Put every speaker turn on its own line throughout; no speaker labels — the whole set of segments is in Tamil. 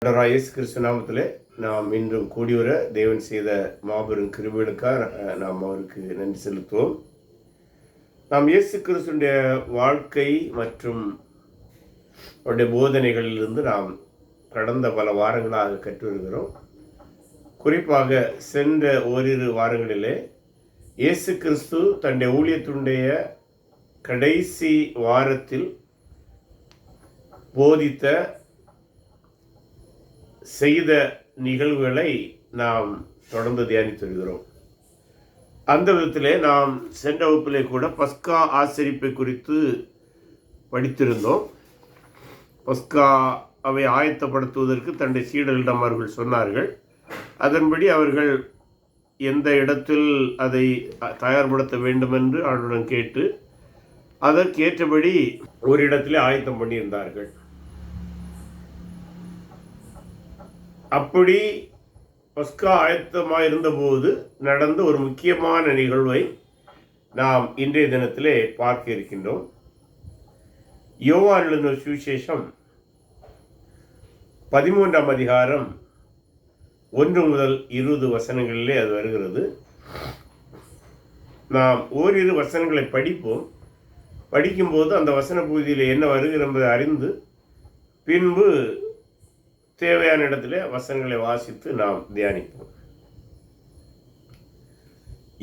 இயேசு கிறிஸ்து நாமத்திலே நாம் இன்றும் கூடிவர தேவன் செய்த மாபெரும் கிருபைகளுக்காக நாம் அவருக்கு நன்றி செலுத்துவோம். நாம் இயேசு கிறிஸ்துடைய வாழ்க்கை மற்றும் அவருடைய போதனைகளிலிருந்து நாம் கடந்த பல வாரங்களாக கற்று வருகிறோம். குறிப்பாக சென்ற ஓரிரு வாரங்களிலே இயேசு கிறிஸ்து தன்னுடைய ஊழியத்தினுடைய கடைசி வாரத்தில் போதித்த செய்த நிகழ்வுகளை நாம் தொடர்ந்து தியானித்து வருகிறோம். அந்த விதத்திலே நாம் சென்ற வகுப்பிலே கூட பஸ்கா ஆசரிப்பை குறித்து படித்திருந்தோம். பஸ்காவை ஆயத்தப்படுத்துவதற்கு தன்னுடைய சீடர்களிடம் அவர்கள் சொன்னார்கள். அதன்படி அவர்கள் எந்த இடத்தில் அதை தயார்படுத்த வேண்டும் என்று அவர்களுடன் கேட்டு அதற்கேற்றபடி ஒரு இடத்திலே ஆயத்தம் பண்ணியிருந்தார்கள். அப்படி பஸ்கா ஆயத்தமாக இருந்தபோது நடந்த ஒரு முக்கியமான நிகழ்வை நாம் இன்றைய தினத்திலே பார்க்க இருக்கின்றோம். யோவான் எழுதின சுவிசேஷம் 13ஆம் அதிகாரம் 1 முதல் 20 வசனங்களிலே அது வருகிறது. நாம் ஓரிரு வசனங்களை படிப்போம். படிக்கும்போது அந்த வசன பகுதியில் என்ன வருகிறது என்பதை அறிந்து பின்பு தேவையான இடத்துல வசனங்களை வாசித்து நாம் தியானிப்போம்.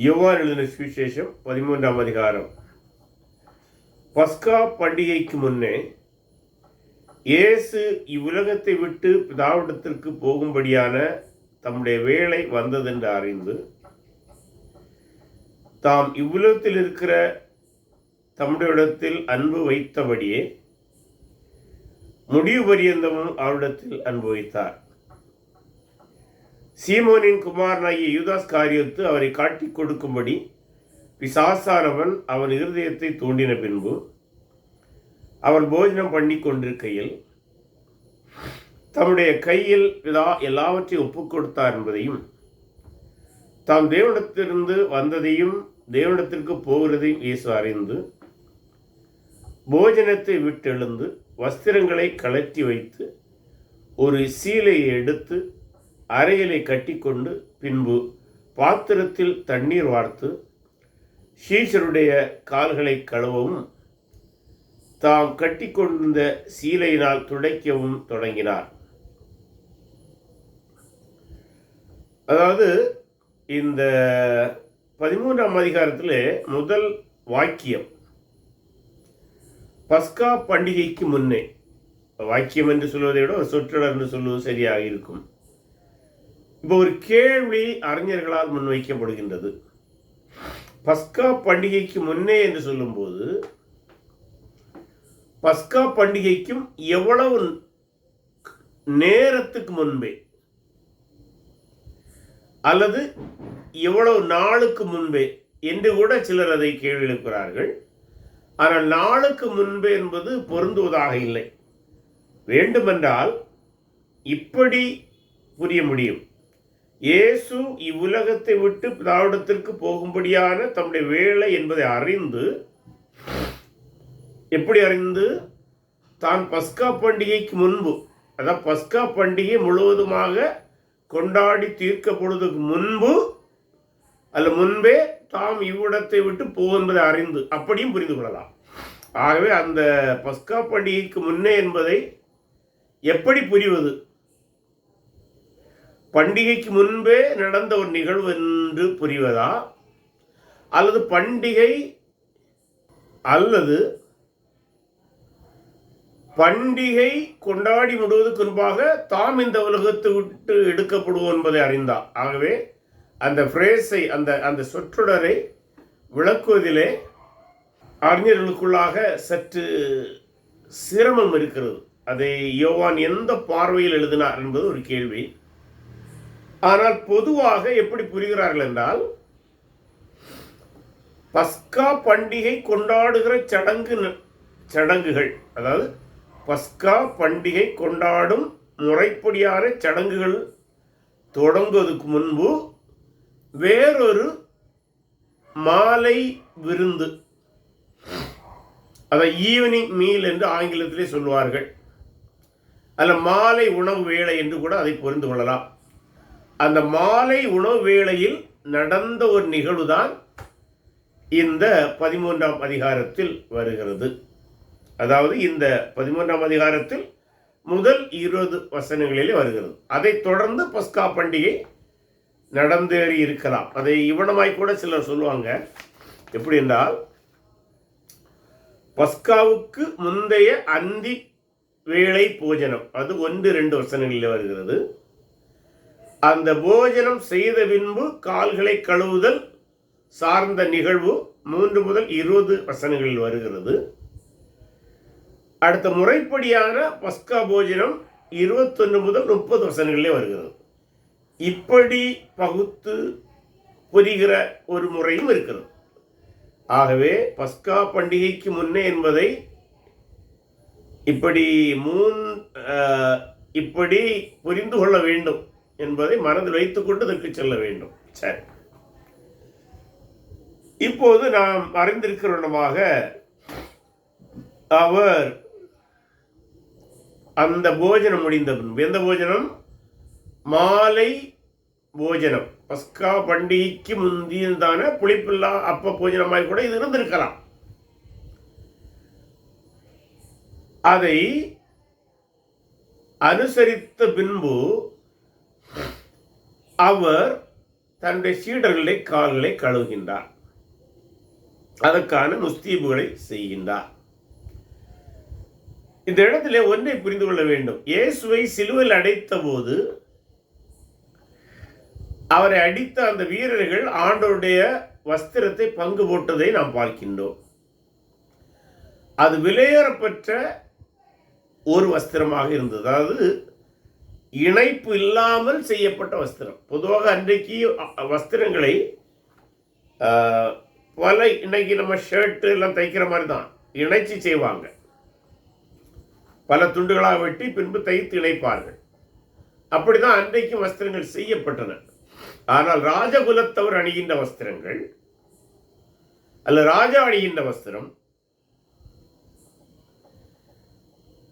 யோவான் எழுதின சுவிசேஷம் 13ஆம் அதிகாரம். பஸ்கா பண்டிகைக்கு முன்னே இயேசு இவ்வுலகத்தை விட்டு பிதாவிடத்திற்கு போகும்படியான தம்முடைய வேளை வந்ததென்று அறிந்து தாம் இவ்வுலகத்தில் இருக்கிற தம்முடைய இடத்தில் அன்பு வைத்தபடியே முடிவு பரியந்தமும் அவரிடத்தில் அனுபவித்தார். சீமோனின் குமாரனாகிய யூதாஸ் காரியத்து அவரை காட்டிக் கொடுக்கும்படி பிசாசானவன் அவன் இருதயத்தை தூண்டின பின்பு அவர் போஜனம் பண்ணி கொண்டிருக்கையில் தம்முடைய கையில் எல்லாவற்றையும் ஒப்புக் கொடுத்தார் என்பதையும் தாம் தேவனிடத்திலிருந்து வந்ததையும் தேவனிடத்திற்கு போகிறதையும் இயேசு அறிந்து போஜனத்தை விட்டெழுந்து வஸ்திரங்களை கழற்றி வைத்து ஒரு சீலையை எடுத்து அறையிலை கட்டிக்கொண்டு பின்பு பாத்திரத்தில் தண்ணீர் வார்த்து சீஷருடைய கால்களை கழுவவும் தாம் கட்டிக்கொண்டிருந்த சீலையினால் துடைக்கவும் தொடங்கினார். அதாவது இந்த 13ஆம் அதிகாரத்தில் முதல் வாக்கியம் பஸ்கா பண்டிகைக்கு முன்னே, வாக்கியம் என்று சொல்வதை விட ஒரு சொற்றொடர் என்று சொல்வது சரியாக இருக்கும். இப்போ ஒரு கேள்வி அறிஞர்களால் முன்வைக்கப்படுகின்றது. பஸ்கா பண்டிகைக்கு முன்னே என்று சொல்லும்போது பஸ்கா பண்டிகைக்கும் எவ்வளவு நேரத்துக்கு முன்பே அல்லது எவ்வளவு நாளுக்கு முன்பே என்று கூட சிலர் அதை கேள்வி எழுப்புகிறார்கள். ஆனால் நாளுக்கு முன்பே என்பது பொருந்துவதாக இல்லை. வேண்டுமென்றால் இப்படி புரிய முடியும். இயேசு இவ்வுலகத்தை விட்டு பிதாவிடத்திற்கு போகும்படியான தம்முடைய வேலை என்பதை அறிந்து, எப்படி அறிந்து, தான் பஸ்கா பண்டிகைக்கு முன்பு, அதாவது பஸ்கா பண்டிகை முழுவதுமாக கொண்டாடி தீர்க்கப்படுவதற்கு முன்பு அல்ல முன்பே தாம் இவ்விடத்தை விட்டு போவதை அறிந்து அப்படியும் புரிந்து கொள்ளலாம். ஆகவே அந்த பஸ்கா பண்டிகைக்கு முன்னே என்பதை எப்படி புரிவது? பண்டிகைக்கு முன்பே நடந்த ஒரு நிகழ்வு என்று புரிவதா, அல்லது பண்டிகை அல்லது பண்டிகை கொண்டாடி முடிவதற்கு முன்பாக தாம் இந்த உலகத்தை விட்டு எடுக்கப்படுவோம் என்பதை அறிந்தா? ஆகவே அந்த ஃப்ரேஸை அந்த சொற்றொடரை விளக்குவதிலே அறிஞர்களுக்குள்ளாக சற்று சிரமம் இருக்கிறது. அதை யோவான் எந்த பார்வையில் எழுதினார் என்பது ஒரு கேள்வி. ஆனால் பொதுவாக எப்படி புரிகிறார்கள் என்றால், பஸ்கா பண்டிகை கொண்டாடுகிற சடங்குகள், அதாவது பஸ்கா பண்டிகை கொண்டாடும் முறைப்படியான சடங்குகள் தொடங்குவதற்கு முன்பு வேறொரு மாலை விருந்து, அதை ஈவினிங் மீல் என்று ஆங்கிலத்திலே சொல்வார்கள். அல்ல மாலை உணவு வேளை என்று கூட அதை புரிந்து கொள்ளலாம். அந்த மாலை உணவு வேளையில் நடந்த ஒரு நிகழ்வுதான் இந்த 13ஆம் அதிகாரத்தில் வருகிறது. அதாவது இந்த 13ஆம் அதிகாரத்தில் முதல் 20 வசனங்களிலே வருகிறது. அதைத் தொடர்ந்து பஸ்கா பண்டிகை நடந்தேறி இருக்கலாம். அதை இவனமாய் கூட சிலர் சொல்லுவாங்க. எப்படி என்றால், பஸ்காவுக்கு முந்தைய அந்தி வேளை போஜனம், அது 1-2 வசனங்களில் வருகிறது. அந்த போஜனம் செய்த பின்பு கால்களை கழுவுதல் சார்ந்த நிகழ்வு 3 முதல் 20 வசனங்களில் வருகிறது. அடுத்த முறைப்படியான பஸ்கா போஜனம் 21 முதல் 30 வசனங்களிலே வருகிறது. இப்படி பகுத்து புரிகிற ஒரு முறையும் இருக்கிறது. ஆகவே பஸ்கா பண்டிகைக்கு முன்னே என்பதை இப்படி புரிந்து கொள்ள வேண்டும் என்பதை மனதில் வைத்துக்கொண்டு இதற்கு செல்ல வேண்டும். சரி, இப்போது நாம் அறிந்திருக்கிறவனமாக அவர் அந்த போஜனம் முடிந்த பின்பு, எந்த போஜனம்? மாலை போஜனம். பஸ்கா பண்டிகைக்கு முந்தியதான புளிப்பில்லா அப்ப போஜனமாய் கூட இது இருந்திருக்கலாம். அதை அனுசரித்த பின்பு அவர் தன்னுடைய சீடர்களை கால்களை கழுவுகின்றார். அதற்கான முஸ்தீபுகளை செய்கின்றார். இந்த இடத்திலே ஒன்றை புரிந்து கொள்ள வேண்டும். இயேசுவை சிலுவையில் அடைத்த போது அவரை அடித்த அந்த வீரர்கள் ஆண்டவருடைய வஸ்திரத்தை பங்கு போட்டதை நாம் பார்க்கின்றோம். அது விலையேறப்பட்ட ஒரு வஸ்திரமாக இருந்தது. அதாவது இணைப்பு இல்லாமல் செய்யப்பட்ட வஸ்திரம். பொதுவாக அன்றைக்கு வஸ்திரங்களை இன்னைக்கு நம்ம ஷர்ட் எல்லாம் தைக்கிற மாதிரி தான் இணைச்சி செய்வாங்க. பல துண்டுகளாக வெட்டி பின்பு தைத்து இணைப்பார்கள். அப்படிதான் அன்றைக்கு வஸ்திரங்கள் செய்யப்பட்டன. ஆனால் ராஜகுலத்தவர் அணிகின்ற வஸ்திரங்கள் அல்ல, ராஜா அணிகின்ற வஸ்திரம்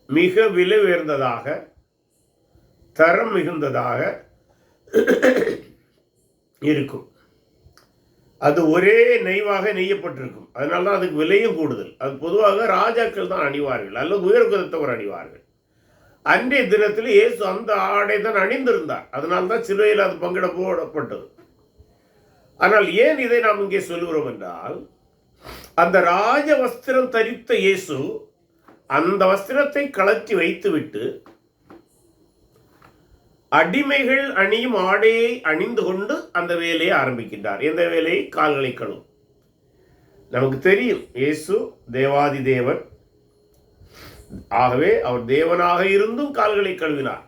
மிக விலை உயர்ந்ததாக, தரம் மிகுந்ததாக இருக்கும். அது ஒரே நெய்வாக நெய்யப்பட்டிருக்கும். அதனால தான் அதுக்கு விலையும் கூடுதல். அது பொதுவாக ராஜாக்கள் தான் அணிவார்கள் அல்லது உயர்குலத்தவர் அணிவார்கள். அன்றைய தினத்தில் இயேசு அந்த ஆடை தான் அணிந்திருந்தார். அதனால்தான் சிலுவையில் அது பங்கிட போடப்பட்டது. ஆனால் ஏன் இதை நாம் இங்கே சொல்லுகிறோம் என்றால், அந்த ராஜ வஸ்திரம் தரித்த இயேசு அந்த வஸ்திரத்தை கழற்றி வைத்துவிட்டு அடிமைகள் அணியும் ஆடையை அணிந்து கொண்டு அந்த வேலையை ஆரம்பிக்கின்றார். எந்த வேலையை? கால்களை கழுவும். நமக்கு தெரியும், இயேசு தேவாதி தேவன். ஆகவே அவர் தேவனாக இருந்தும் கால்களை கழுவினார்.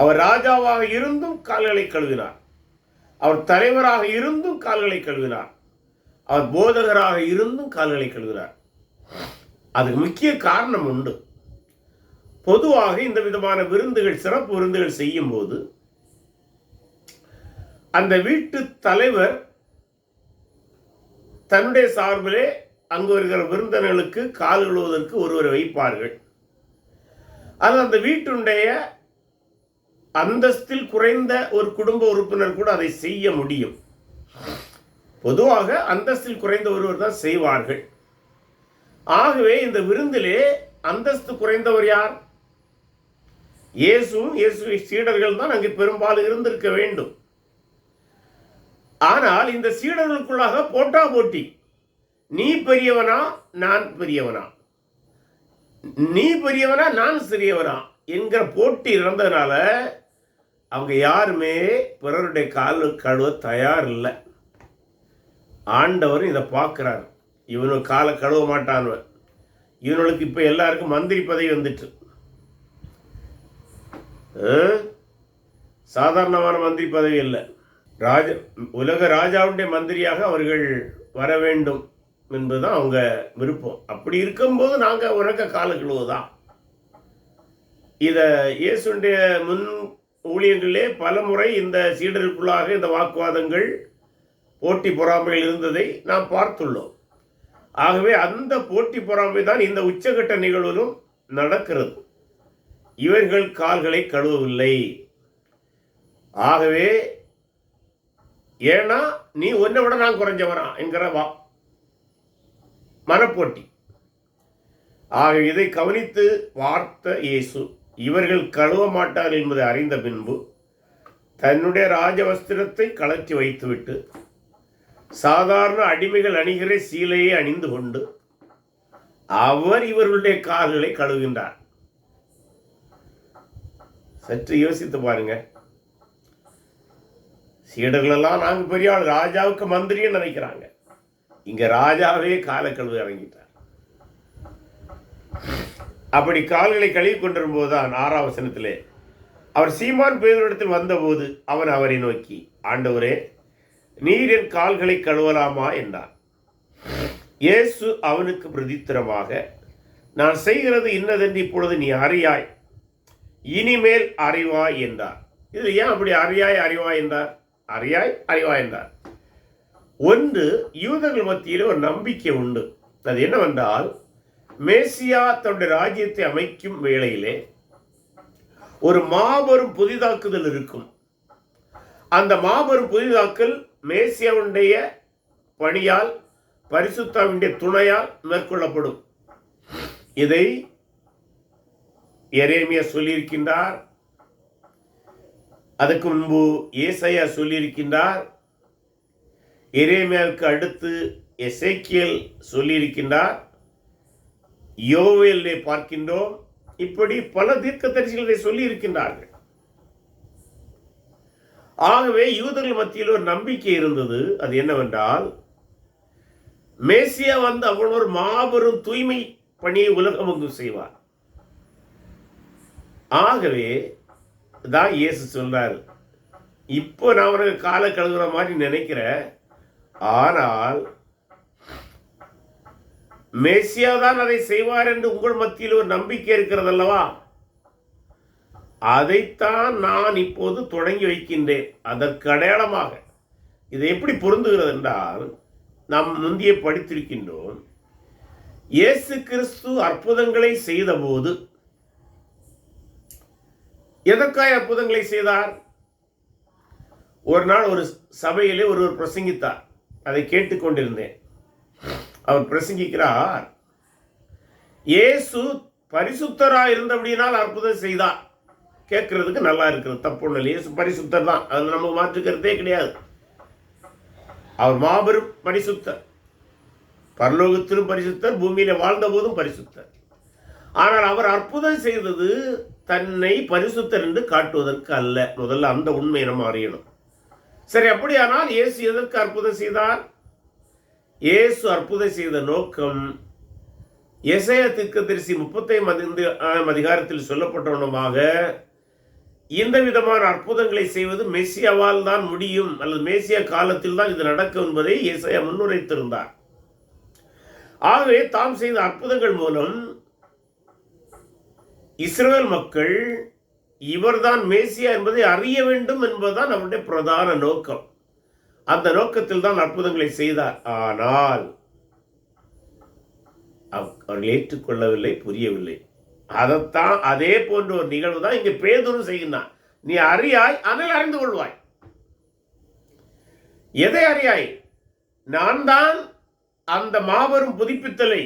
அவர் ராஜாவாக இருந்தும் கால்களை கழுவினார். அவர் தலைவராக இருந்தும் கால்களை கழுவினார். அவர் போதகராக இருந்தும் கால்களை கழுவினார். அதுக்கு முக்கிய காரணம் உண்டு. பொதுவாக இந்த விதமான விருந்துகள், சிறப்பு விருந்துகள் செய்யும் போது அந்த வீட்டு தலைவர் தன்னுடைய சார்பிலே அங்கு வருகிற விருந்தினர்களுக்கு கால் கழுவுவதற்கு ஒருவரை வைப்பார்கள். அது அந்த வீட்டுடைய அந்தஸ்தில் குறைந்த ஒரு குடும்ப உறுப்பினர் கூட அதை செய்ய முடியும். பொதுவாக அந்தஸ்தில் குறைந்த ஒருவர் தான் செய்வார்கள். ஆகவே இந்த விருந்திலே அந்தஸ்து குறைந்தவர் யார்? இயேசுவை சீடர்கள் தான் அங்கு பெரும்பாலும் இருந்திருக்க வேண்டும். ஆனால் இந்த சீடர்களுக்குள்ளாக போட்டா போட்டி. நீ பெரியவனா, நான் பெரியவனா, நீ பெரியவனா, நான் சிறியவனா என்கிற போட்டி இருந்ததுனால அவங்க யாருமே பிறருடைய கால் கழுவ தயார் இல்லை. ஆண்டவர் இதை பார்க்கிறார். இவனுக்கு காலை கழுவ மாட்டான்வன். இவனுக்கு இப்ப எல்லாருக்கும் மந்திரி பதவி வந்துட்டு, சாதாரணமான மந்திரி பதவி இல்லை, உலக ராஜாவுடைய மந்திரியாக அவர்கள் வர வேண்டும் என்பதுதான் அவங்க விருப்பம். அப்படி இருக்கும்போது நாங்கள் உனக்கு கால கழுவுதான். இதை இயேசுடைய முன் ஊழியங்களிலே பல முறை இந்த சீடருக்குள்ளாக இந்த வாக்குவாதங்கள், போட்டி பொறாமைகள் இருந்ததை நாம் பார்த்துள்ளோம். ஆகவே அந்த போட்டி பொறாமை தான் இந்த உச்சகட்ட நிகழ்விலும் நடக்கிறது. இவர்கள் கால்களை கழுவவில்லை. ஆகவே ஏன்னா நீ உன்னை விட நான் குறைஞ்சவனா என்கிற மனப்போட்டி. ஆக இதை கவனித்து வார்த்த இயேசு இவர்கள் கழுவ மாட்டார்கள் என்பதை அறிந்த பின்பு தன்னுடைய ராஜவஸ்திரத்தை கலற்றி வைத்துவிட்டு சாதாரண அடிமைகள் அணிகிற சீலையை அணிந்து கொண்டு அவர் இவர்களுடைய கால்களை கழுவுகின்றார். சற்று யோசித்து பாருங்க. சீடர்களெல்லாம் நாங்க பெரிய ஆள், ராஜாவுக்கு மந்திரின்னு நினைக்கிறாங்க. இங்க ராஜாவே காலை கழுவு இறங்கிட்டார். அப்படி கால்களை கழுவி கொண்டிருக்கும் போதுதான் 6ஆம் வசனத்திலே அவர் சீமான் பேதுருவிடத்தில் வந்தபோது அவன் அவரை நோக்கி, ஆண்டவரே, நீர் என் கால்களை கழுவலாமா என்றார். இயேசு அவனுக்கு பிரதித்திரமாக, நான் செய்கிறது இன்னதென்று இப்பொழுது நீ அறியாய், இனிமேல் அறிவாய் என்றார். இது ஏன் அப்படி அறியாய் அறிவாய் என்றார்? அறியாய் அறிவாய் என்றார். ஒன்று, யூதர்கள் மத்தியில் ஒரு நம்பிக்கை உண்டு. அது என்னவென்றால், மேசியா தன்னுடைய ராஜ்யத்தை அமைக்கும் வேளையிலே ஒரு மாபெரும் புதிதாக்குதல் இருக்கும். அந்த மாபெரும் புதிதாக்கல் மேசியாவுடைய பணியால், பரிசுத்தாவினுடைய துணையால் மேற்கொள்ளப்படும். இதை எரேமியா சொல்லியிருக்கின்றார். அதுக்கு முன்பு ஏசாயா சொல்லியிருக்கின்றார். எரேமியாவுக்கு அடுத்து எசேக்கியேல் சொல்லியிருக்கின்றார். யோவேலை பார்க்கின்றோம். இப்படி பல தீர்க்கதரிசிகள் இதை சொல்லி இருக்கின்றார்கள். ஆகவே யூதர்கள் மத்தியில் ஒரு நம்பிக்கை இருந்தது. அது என்னவென்றால், மேசியா வந்து அவன் ஒரு மாபெரும் தூய்மை பணியை உலகமெங்கும் செய்வார். ஆகவே தான் இயேசு சொல்றாரு, இப்போ நான் அவனுக்கு காலை கழுகுற மாதிரி நினைக்கிறேன், ஆனால் மேசியா தான் அதை செய்வார் என்று உங்கள் மத்தியில் ஒரு நம்பிக்கை இருக்கிறது அல்லவா, அதைத்தான் நான் இப்போது தொடங்கி வைக்கின்றேன். அதற்கு அடையாளமாக இது எப்படி பொருந்துகிறது என்றால், நாம் முந்தைய படித்திருக்கின்றோம். இயேசு கிறிஸ்து அற்புதங்களை செய்த போது எதற்காக அற்புதங்களை செய்தார்? ஒரு நாள் ஒரு சபையிலே ஒருவர் பிரசங்கித்தார். அதை கேட்டுக்கொண்டிருந்தேன். அவர் பிரசங்கிக்கிறார், இயேசு பரிசுத்தராக இருந்தபடினால் அற்புதம் செய்தார். கேட்கறதுக்கு நல்லா இருக்கிறது, தப்பு ஒன்றும் இல்லை. இயேசு பரிசுத்தர் தான், அதில் நமக்கு மாற்றுக்கிறதே கிடையாது. அவர் மாபெரும் பரிசுத்தர், பரலோகத்திலும் பரிசுத்தர், பூமியில வாழ்ந்த போதும் பரிசுத்தர். ஆனால் அவர் அற்புதம் செய்தது தன்னை பரிசுத்தர் என்று காட்டுவதற்கு அல்ல. முதல்ல அந்த உண்மையை நம்ம அறியணும். சரி, அப்படியானால் இயேசு எதற்கு அற்புதம் செய்தார்? இயேசு அற்புதம் செய்த நோக்கம் எசேயா தீர்க்கதரிசி 35ஆம் அதிகாரத்தில் சொல்லப்பட்டவனமாக, இந்த விதமான அற்புதங்களை செய்வது மெசியாவால் தான் முடியும், அல்லது மேசியா காலத்தில் தான் இது நடக்கும் என்பதை எசேயா முன்னுரைத்திருந்தார். ஆகவே தாம் செய்த அற்புதங்கள் மூலம் இஸ்ரவேல் மக்கள் இவர்தான் மேசியா என்பதை அறிய வேண்டும் என்பதுதான் அவருடைய பிரதான நோக்கம். அந்த நோக்கத்தில் தான் அற்புதங்களை செய்தார். ஆனால் அவர்கள் ஏற்றுக்கொள்ளவில்லை, புரியவில்லை. அதைத்தான், அதே போன்ற ஒரு நிகழ்வு தான் இங்கே பேதுரு செய்கின்றான். நீ அறியாய், ஆனால் அறிந்து கொள்வாய். எதை அறியாய்? நான் தான் அந்த மாபெரும் புதுப்பித்தலை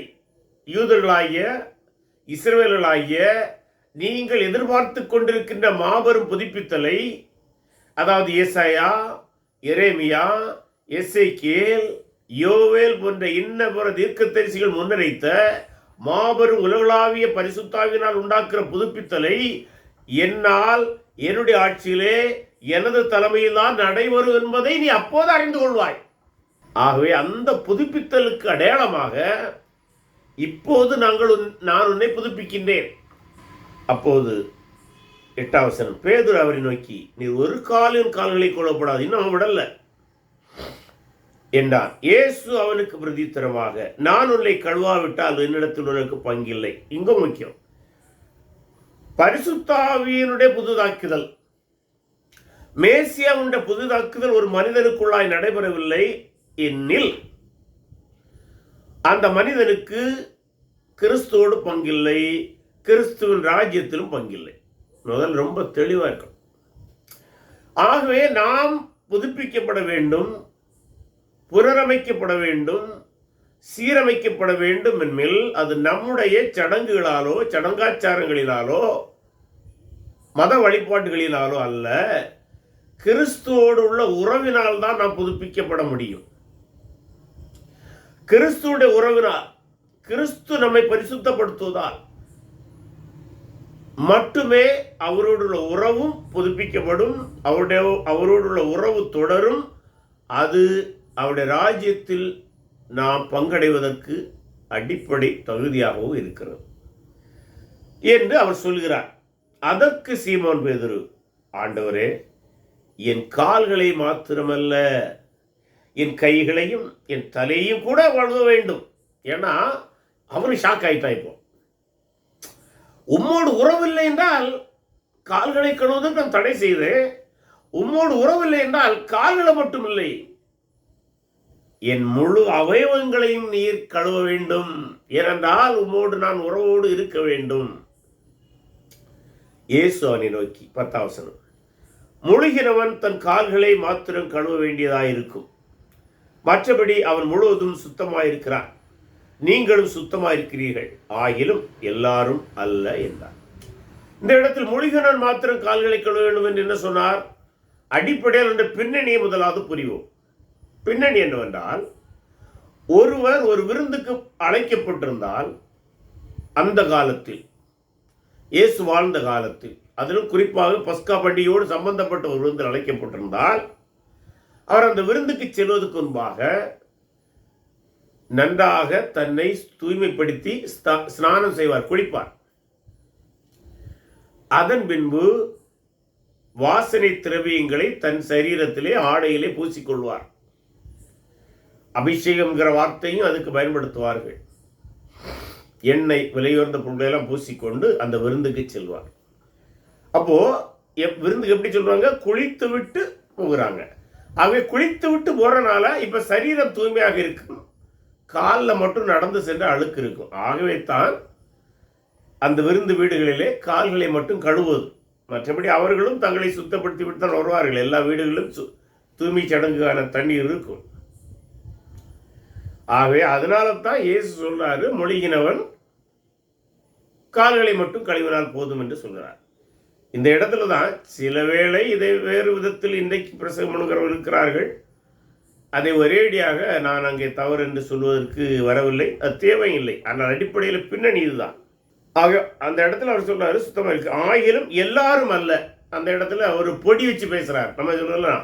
யூதர்களாகிய இஸ்ரவேலர்களாகிய நீங்கள் எதிர்பார்த்து கொண்டிருக்கின்ற மாபெரும் புதுப்பித்தலை, அதாவது ஏசாயா, எரேமியா, எசேக்கியேல், யோவேல் போன்ற இன்னபிற தீர்க்கதரிசிகள் முன்னிறைத்த மாபெரும் உலகளாவிய பரிசுத்தாவினால் உண்டாக்குற புதுப்பித்தலை என்னால், என்னுடைய ஆட்சியிலே, எனது தலைமையில் தான் நடைபெறும் என்பதை நீ அப்போது அறிந்து கொள்வாய். ஆகவே அந்த புதுப்பித்தலுக்கு அடையாளமாக இப்போது நான் உன்னை புதுப்பிக்கின்றேன். அப்போது 8ஆம் வசனம், பேதுரு அவரை நோக்கி, நீ ஒரு கால்களை கொள்ளப்படாது, இன்னும் விடல என்றான். இயேசு அவனுக்கு பிரதித்திரமாக, நான் உன்னை கழுவாவிட்டால் என்னிடத்தில் உனக்கு பங்கில்லை. இங்க முக்கியம், பரிசுத்தாவியினுடைய புதுதாக்குதல், மேசியாவுடைய புதுதாக்குதல் ஒரு மனிதனுக்குள்ளாய் நடைபெறவில்லை எனில் அந்த மனிதனுக்கு கிறிஸ்துவோடு பங்கில்லை, கிறிஸ்துவின் ராஜ்யத்திலும் பங்கில்லை. முதல் ரொம்ப தெளிவாக இருக்கணும். ஆகவே நாம் புதுப்பிக்கப்பட வேண்டும், புனரமைக்கப்பட வேண்டும், சீரமைக்கப்பட வேண்டும் என்பதில் அது நம்முடைய சடங்குகளாலோ சடங்காச்சாரங்களினாலோ மத வழிபாடுகளினாலோ அல்ல, கிறிஸ்துவோடு உள்ள உறவினால் தான் நாம் புதுப்பிக்கப்பட முடியும். கிறிஸ்துவோட உறவினால், கிறிஸ்து நம்மை பரிசுத்தப்படுத்துவதால் மட்டுமே அவரோடு உள்ள உறவும் புதுப்பிக்கப்படும், அவரோடு உள்ள உறவு தொடரும். அது அவருடைய ராஜ்யத்தில் நாம் பங்கடைவதற்கு அடிப்படை தகுதியாகவும் இருக்கிறது என்று அவர் சொல்கிறார். அதற்கு சீமோன் பேதுரு, ஆண்டவரே, என் கால்களை மாத்திரமல்ல, என் கைகளையும் என் தலையையும் கூட வழங்க வேண்டும். ஏன்னா அவரு ஷாக் ஆயிட்டா. இப்போ உம்மோடு உறவில்லை என்றால் கால்களை கழுவுவதற்கு நான் தடை செய்தேன். உம்மோடு உறவில்லை என்றால் கால்களை மட்டும் இல்லை, என் முழு அவயவங்களையும் நீர் கழுவ வேண்டும். ஏனென்றால் உம்மோடு நான் உறவோடு இருக்க வேண்டும். இயேசு அவனை நோக்கி, 10ஆம் வசனம், முழுகினவன் தன் கால்களை மாத்திரம் கழுவ வேண்டியதாயிருக்கும், மற்றபடி அவன் முழுவதும் சுத்தமாயிருக்கிறான். நீங்களும் சுத்தமாயிருக்கிறீர்கள், ஆகிலும் எல்லாரும் அல்ல என்றார். இந்த இடத்தில் முழுகினவன் மாத்திரம் கால்களை கழுவ வேண்டும் என்று என்ன சொன்னார்? அடிப்படையில் அந்த பின்னணியை முதலாவது புரிவோம். பின்னணி என்னவென்றால், ஒருவர் ஒரு விருந்துக்கு அழைக்கப்பட்டிருந்தால், அந்த காலத்தில், இயேசு வாழ்ந்த காலத்தில், அதிலும் குறிப்பாக பஸ்கா பண்டிகையோடு சம்பந்தப்பட்ட ஒரு விருந்து அழைக்கப்பட்டிருந்தால், அவர் அந்த விருந்துக்கு செல்வதற்கு முன்பாக நன்றாக தன்னை தூய்மைப்படுத்தி ஸ்நானம் செய்வார், குளிப்பார். அதன் பின்பு வாசனை திரவியங்களை தன் சரீரத்திலே ஆடையிலே பூசிக்கொள்வார். அபிஷேகம்ங்கிற வார்த்தையும் அதுக்கு பயன்படுத்துவார்கள். எண்ணெய், விலையுயர்ந்த பொருட்களெல்லாம் பூசிக்கொண்டு அந்த விருந்துக்கு செல்வார். அப்போ விருந்துக்கு எப்படி சொல்றாங்க? குளித்து விட்டு போகிறாங்க. ஆகவே குளித்து விட்டு போறனால இப்ப சரீரம் தூய்மையாக இருக்கும், காலில் மட்டும் நடந்து சென்ற அழுக்கு இருக்கும். ஆகவே தான் அந்த விருந்து வீடுகளிலே கால்களை மட்டும் கழுவுவது. மற்றபடி அவர்களும் தங்களை சுத்தப்படுத்தி விட்டு தான் வருவார்கள். எல்லா வீடுகளிலும் தூய்மை சடங்குக்கான தண்ணீர் இருக்கும். ஆகவே அதனால தான் இயேசு சொல்றாரு, மொழிகினவன் கால்களை மட்டும் கழுவினால் போதும் என்று சொல்கிறார். இந்த இடத்துல தான் சில வேளை இதை வேறு விதத்தில் இன்றைக்கு பிரசங்கம் பண்ணுகிறவர்கள் இருக்கிறார்கள். அதை ஒரேடியாக நான் அங்கே தவறு என்று சொல்வதற்கு வரவில்லை, அது தேவையில்லை. ஆனால் அடிப்படையில் பின்னணி இதுதான். ஆக அந்த இடத்துல அவர் சொல்றாரு சுத்தமாக இருக்கு, ஆகிலும் எல்லாரும் அல்ல. அந்த இடத்துல ஒரு பொடி வச்சு பேசுறார். நம்ம சொல்லலாம்,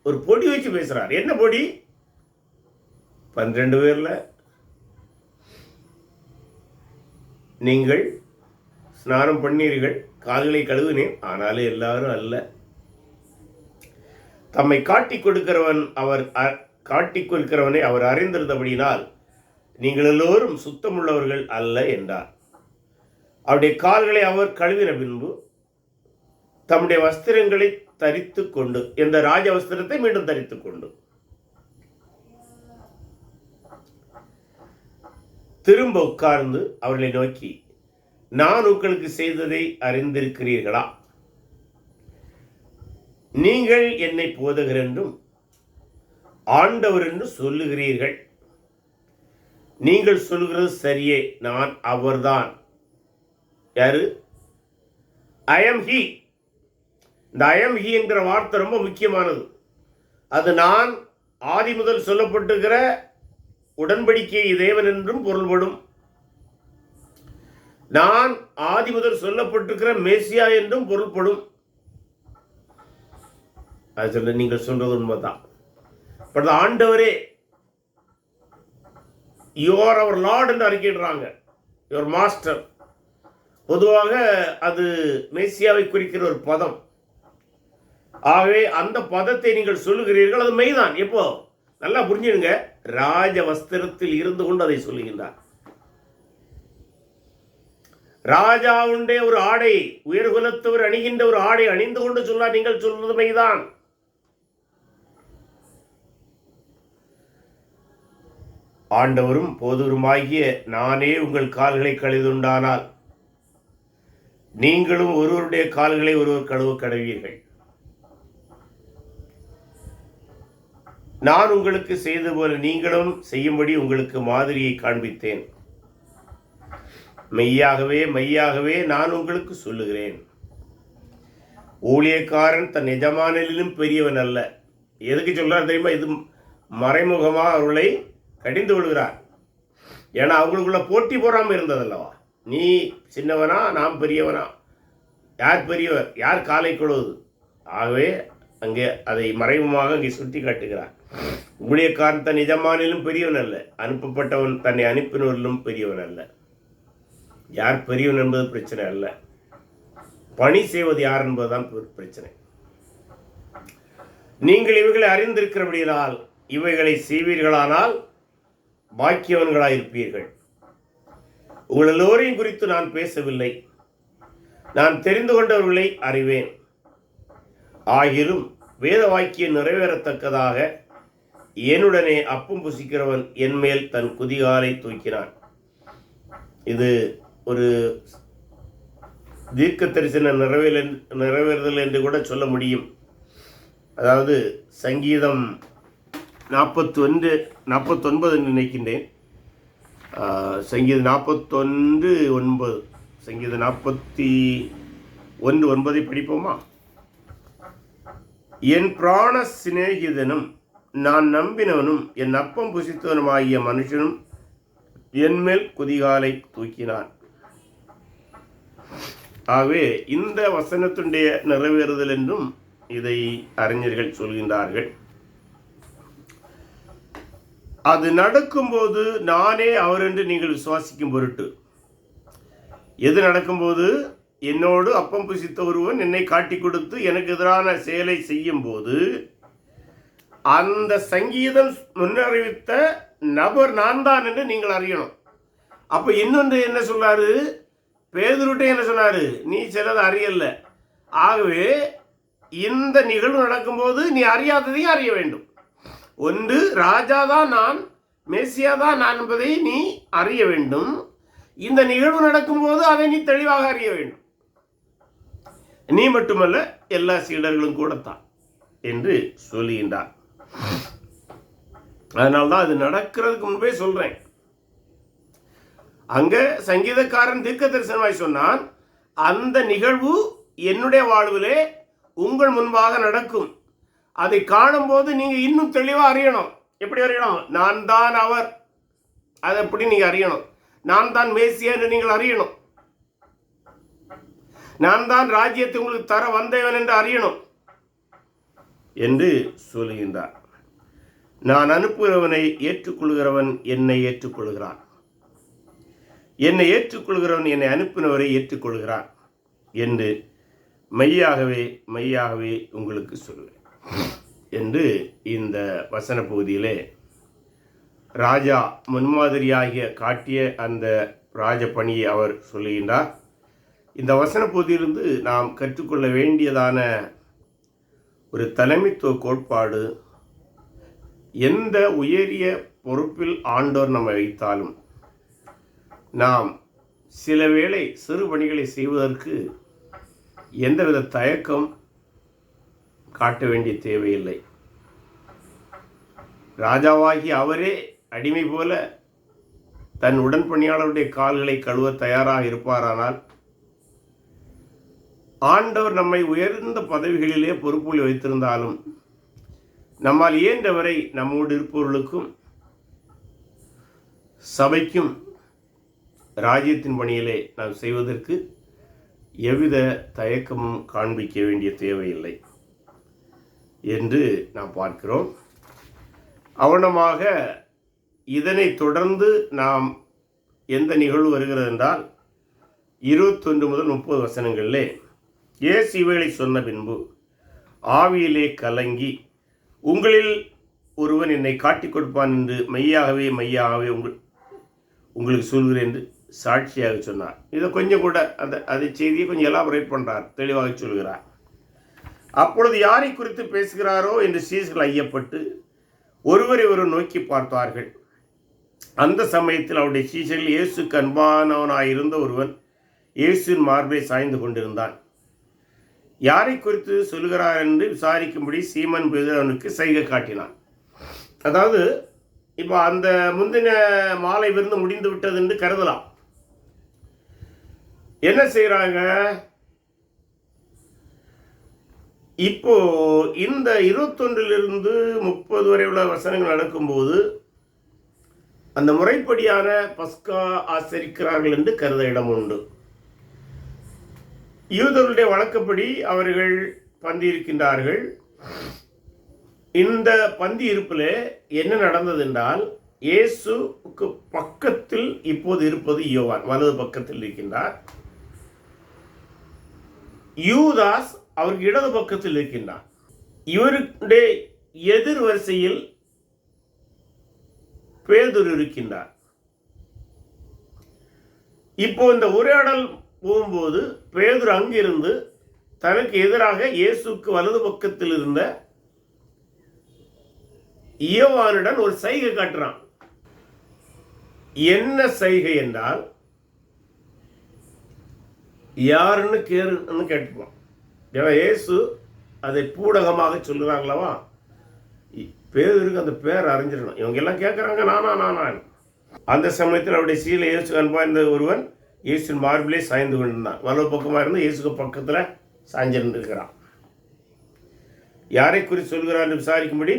ஒரு பொடி வச்சு பேசுறார். என்ன பொடி? 12 பேர்ல நீங்கள் ஸ்நானம் பண்ணீர்கள், கால்களை கழுவினேன், ஆனாலும் எல்லாரும் அல்ல. தம்மை காட்டிக் கொடுக்கிறவனை அவர் அறிந்திருந்தபடியினால் நீங்கள் எல்லோரும் சுத்தமுள்ளவர்கள் அல்ல என்றார். அவருடைய கால்களை அவர் கழுவின பின்பு தம்முடைய வஸ்திரங்களை தரித்து கொண்டு, இந்த ராஜ வஸ்திரத்தை மீண்டும் தரித்து கொண்டு திரும்ப உட்கார்ந்து அவர்களை நோக்கி, நான் உங்களுக்கு செய்ததை அறிந்திருக்கிறீர்களா? நீங்கள் என்னை போதகர் என்றும் ஆண்டவர் என்று சொல்லுகிறீர்கள். நீங்கள் சொல்லுகிறது சரியே, நான் அவர்தான். யாரு? I am he. இந்த ஐ எம் ஹி என்கிற வார்த்தை ரொம்ப முக்கியமானது. அது நான் ஆதி முதல் சொல்லப்பட்டிருக்கிற உடன்படிக்கை தேவன் என்றும் பொருள்படும். நான் ஆதி முதல் சொல்லப்பட்டிருக்கிற மேசியா என்றும் பொருள்படும். அது சொல்ல நீங்கள் சொல்றது உண்மைதான். ஆண்டவரே, யூ ஆர் அவர் லார்ட் என்று அறிக்கையிடுறாங்க, யுவர் மாஸ்டர். பொதுவாக அது மேசியாவை குறிக்கிற ஒரு பதம். ஆகவே அந்த பதத்தை நீங்கள் சொல்லுகிறீர்கள், அது மெய்தான். எப்போ? நல்லா புரிஞ்சுடுங்க, ராஜ வஸ்திரத்தில் இருந்து கொண்டு அதை சொல்லுகின்றார். ராஜாவுடைய ஒரு ஆடை, உயர்குலத்தவர் அணிகின்ற ஒரு ஆடை அணிந்து கொண்டு சொன்னார், நீங்கள் சொல்வது மெய்தான். ஆண்டவரும் போதவருமாகிய நானே உங்கள் கால்களை கழுதுண்டானால் நீங்களும் ஒருவருடைய கால்களை ஒருவர் கழுவ கடவீர்கள். நான் உங்களுக்கு செய்தது போல நீங்களும் செய்யும்படி உங்களுக்கு மாதிரியை காண்பித்தேன். மெய்யாகவே மெய்யாகவே நான் உங்களுக்கு சொல்லுகிறேன், ஊழியக்காரன் தன் எஜமானிலும் பெரியவன் அல்ல. எதுக்கு சொல்றார் தெரியுமா? இது மறைமுகமாக அவர்களை கடிந்து விடுகிறார். ஏன்னா அவங்களுக்குள்ள போட்டி போடாமல் இருந்ததல்லவா. நீ சின்னவனா, நான் பெரியவனா, யார் பெரியவர், யார் காலை கொள்வது. ஆகவே அங்கே அதை மறைமுகமாக அங்கே சுட்டி காட்டுகிறார். ஊழியக்காரன் தன் எஜமானிலும் பெரியவன் அல்ல, அனுப்பப்பட்டவன் தன்னை அனுப்பினவரிலும் பெரியவன் அல்ல. யார் பெரியவன் என்பது பிரச்சனை அல்ல, பணி செய்வது யார் என்பதுதான் பிரச்சனை. நீங்கள் இவைகளை அறிந்திருக்கிறபடியால் இவைகளை செய்வீர்களானால் பாக்கியவன்களாயிருப்பீர்கள். உங்கள் எல்லோரையும் குறித்து நான் பேசவில்லை, நான் தெரிந்து கொண்டவர்களை அறிவேன். ஆகிலும் வேத வாக்கியம் நிறைவேறத்தக்கதாக என்னுடனே அப்பம் புசிக்கிறவன் என் மேல் தன் குதிகாலை தூக்கினான். இது ஒரு தீர்க்க தரிசன நிறைவேறுதல் என்று கூட சொல்ல முடியும். அதாவது சங்கீதம் 49 நினைக்கின்றேன். சங்கீதம் 41:9, சங்கீதம் 41:9 படிப்போமா? என் பிராண சிநேகிதனும் நான் நம்பினவனும் என் அப்பம் புசித்தவனுமாகிய மனுஷனும் என்மேல் குதிகாலை தூக்கினான். ஆகவே இந்த வசனத்துடைய நிறைவேறுதல் என்றும் இதை அறிஞர்கள் சொல்கின்றார்கள். அது நடக்கும்போது நானே அவர் என்று நீங்கள் விசுவாசிக்கும் பொருட்டு. எது நடக்கும்போது? என்னோடு அப்பம் புசித்த ஒருவன் என்னை காட்டி கொடுத்து எனக்கு எதிரான செயலை செய்யும் போது அந்த சங்கீதம் முன்னறிவித்த நபர் நான் தான் என்று நீங்கள் அறியணும். அப்போ இன்னொன்று என்ன சொன்னாரு? பேதுருட்டே என்ன சொன்னாரு? நீ சிலது அறியல. ஆகவே இந்த நிகழ்வு நடக்கும்போது நீ அறியாததையும் அறிய வேண்டும். ஒன்று, ராஜாதான் நான், மேசியாதான் நான் என்பதை நீ அறிய வேண்டும். இந்த நிகழ்வு நடக்கும்போது அதை நீ தெளிவாக அறிய வேண்டும். நீ மட்டுமல்ல, எல்லா சீடர்களும் கூடத்தான் என்று சொல்லுகின்றார். அதனால்தான் அது நடக்கிறதுக்கு முன்பே சொல்றேன். அங்க சங்கீதக்காரன் தீர்க்க தரிசனமாய் சொன்னான், அந்த நிகழ்வு என்னுடைய வாழ்விலே உங்கள் முன்பாக நடக்கும். அதை காணும்போது நீங்க இன்னும் தெளிவா அறியணும். எப்படி அறியணும்? நான் தான் அவர். அதை எப்படி நீங்க அறியணும்? நான் தான் மேசியா என்று நீங்கள் அறியணும். நான் தான் ராஜ்யத்தை உங்களுக்கு தர வந்தவன் என்று அறியணும் என்று சொல்லுகின்றார். நான் அனுப்புகிறவனை ஏற்றுக்கொள்கிறவன் என்னை ஏற்றுக்கொள்கிறான், என்னை ஏற்றுக்கொள்கிறவன் என்னை அனுப்பினவரை ஏற்றுக்கொள்கிறான் என்று மெய்யாகவே மெய்யாகவே உங்களுக்கு சொல்லுவேன் என்று இந்த வசன பகுதியிலே ராஜா முன்மாதிரியாகிய காட்டிய அந்த ராஜ பணியை அவர் சொல்லுகின்றார். இந்த வசன பகுதியிலிருந்து நாம் கற்றுக்கொள்ள வேண்டியதான ஒரு தலைமைத்துவ கோட்பாடு, எந்த உயரிய பொறுப்பில் ஆண்டோர் நம்மை வைத்தாலும் நாம் சில வேளை சிறு பணிகளை செய்வதற்கு எந்தவித தயக்கம் காட்ட வேண்டிய தேவையில்லை. ராஜாவாகி அவரே அடிமை போல தன் உடன்பணியாளருடைய கால்களை கழுவ தயாராக இருப்பாரானால், ஆண்டவர் நம்மை உயர்ந்த பதவிகளிலே பொறுப்புகளை வைத்திருந்தாலும் நம்மால் இயன்றவரை நம்மோடு இருப்பவர்களுக்கும் சபைக்கும் ராஜ்யத்தின் பணியிலே நாம் செய்வதற்கு எவ்வித தயக்கமும் காண்பிக்க வேண்டிய தேவையில்லை என்று நாம் பார்க்கிறோம். அவனமாக இதனை தொடர்ந்து நாம் எந்த நிகழ்வு வருகிறது என்றால் 21 முதல் 30 வசனங்களிலே இயேசு இவைகளை சொன்ன பின்பு ஆவியிலே கலங்கி, உங்களில் ஒருவன் என்னை காட்டிக் கொடுப்பான் என்று மெய்யாகவே மெய்யாகவே உங்களுக்கு சொல்கிறேன் என்று சாட்சியாக சொன்னார். இதை கொஞ்சம் கூட அதை செய்தியை கொஞ்சம் எலாபரேட் பண்ணுறார், தெளிவாக சொல்கிறார். அப்பொழுது யாரை குறித்து பேசுகிறாரோ என்று சீசர்கள் ஐயப்பட்டு ஒருவரை ஒருவர் நோக்கி பார்த்தார்கள். அந்த சமயத்தில் அவருடைய சீசர்கள் இயேசுக்கு அன்பானவனாயிருந்த ஒருவன் இயேசுவின் மார்பிலே சாய்ந்து கொண்டிருந்தான். யாரை குறித்து சொல்கிறார் என்று விசாரிக்கும்படி சீமன் பேதுரு அவனுக்கு சைகை காட்டினான். அதாவது இப்போ அந்த முந்தின மாலை விருந்து முடிந்து விட்டது என்று கருதலாம். என்ன செய்கிறாங்க? இப்போ இந்த 21 30 வரை உள்ள வசனங்கள் நடக்கும்போது அந்த முறைப்படியான பஸ்கா ஆசரிக்கிறார்கள் என்று கருத இடம் உண்டு. யூதர்களுடைய வழக்கப்படி அவர்கள் பந்தி இருக்கின்றார்கள். இந்த பந்தி இருப்பில் என்ன நடந்தது என்றால், இயேசுக்கு பக்கத்தில் இப்போது இருப்பது யோவான், வலது பக்கத்தில் இருக்கின்றார். யூதாஸ் அவருக்கு இடது பக்கத்தில் இருக்கின்றார். இவருடைய எதிர் வரிசையில் பேதுரு இருக்கின்றார். இப்போ இந்த உரையாடல் போகும்போது பேதுரு அங்கிருந்து தனக்கு எதிராக இயேசுக்கு வலது பக்கத்தில் இருந்த யோவானுடன் ஒரு சைகை காட்டுறான். என்ன சைகை என்றால், யாருன்னு கேட்டுப்பான். ஏன்னா இயேசு அதை பூடகமாக சொல்லுறாங்களவா, பேதுருக்கு அந்த பேர் அறிஞ்சிடணும். இவங்க எல்லாம் கேட்குறாங்க, நானா. அந்த சமயத்தில் அவருடைய சீலை இயேசு அன்பார்ந்த ஒருவன் இயேசுவின் மார்பிலே சாய்ந்து கொண்டிருந்தான். வலது பக்கமாக இருந்து இயேசுக்கு பக்கத்தில் சாய்ந்திருக்கிறான். யாரை குறித்து சொல்கிறார் என்று விசாரிக்கும்படி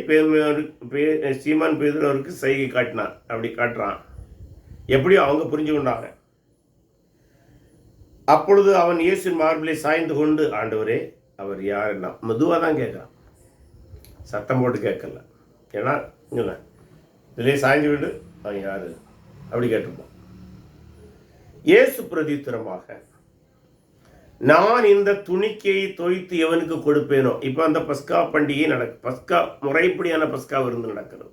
சீமான் பேதுரு அவருக்கு சைகை காட்டினார். அப்படி காட்டுறான். எப்படியோ அவங்க புரிஞ்சு கொண்டாங்க. அப்பொழுது அவன் இயேசுவின் மார்பிலே சாய்ந்து கொண்டு, ஆண்டவரே அவர் யாருன்னா மெதுவாக தான் கேட்குறான், சத்தம் போட்டு கேட்கல. ஏன்னா இதிலே சாய்ந்து கொண்டு அவன் யாரு அப்படி கேட்டிருப்பான். இயேசு பிரதித்திரமாக, நான் இந்த துணிக்கையை தோய்த்து எவனுக்கு கொடுப்பேனோ. இப்போ அந்த பஸ்கா பண்டிகை பஸ்கா முறைப்படியான பஸ்கா விருந்து நடக்கிறது.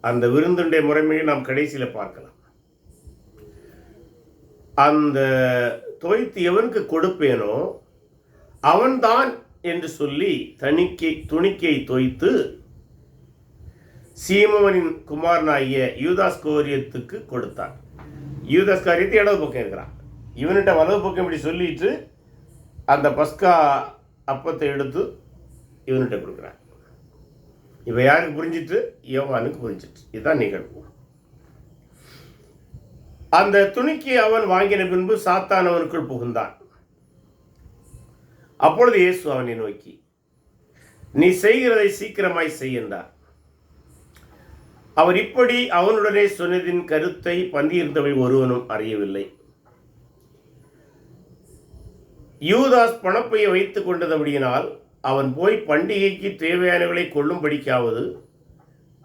அந்த விருந்துடைய முறைமையை நாம் கடைசியில் பார்க்கலாம். அந்த தோய்த்து எவனுக்கு கொடுப்பேனோ அவன்தான் என்று சொல்லி துணிக்கை தோய்த்து சீமோனின் குமாரனாகிய யூதாஸ் காரியத்துக்கு கொடுத்தான். யூதாஸ் காரியத்தை இடது பக்கம் இருக்கிறான். இவன்கிட்ட வலது பக்கம் இப்படி சொல்லிட்டு அந்த பஸ்கா அப்பத்தை எடுத்து இவன்கிட்ட கொடுக்குறான். இப்போ யாருக்கு புரிஞ்சிட்டு? யோவானுக்கு புரிஞ்சிட்டு. இதுதான் நிகழ்வு. அந்த துணிக்கு அவன் வாங்கின பின்பு சாத்தான் அவனுக்குள் புகுந்தான். அப்பொழுது இயேசு அவனை நோக்கி, நீ செய்கிறதை சீக்கிரமாய் செய்யண்டார். அவர் இப்படி அவனுடனே சொன்னதின் கருத்தை பந்தியிருந்தவை ஒருவனும் அறியவில்லை. யூதாஸ் பணப்பையை வைத்துக் கொண்டபடியினால் அவன் போய் பண்டிகைக்கு தேவையானவர்களை கொள்ளும்படிக்காவது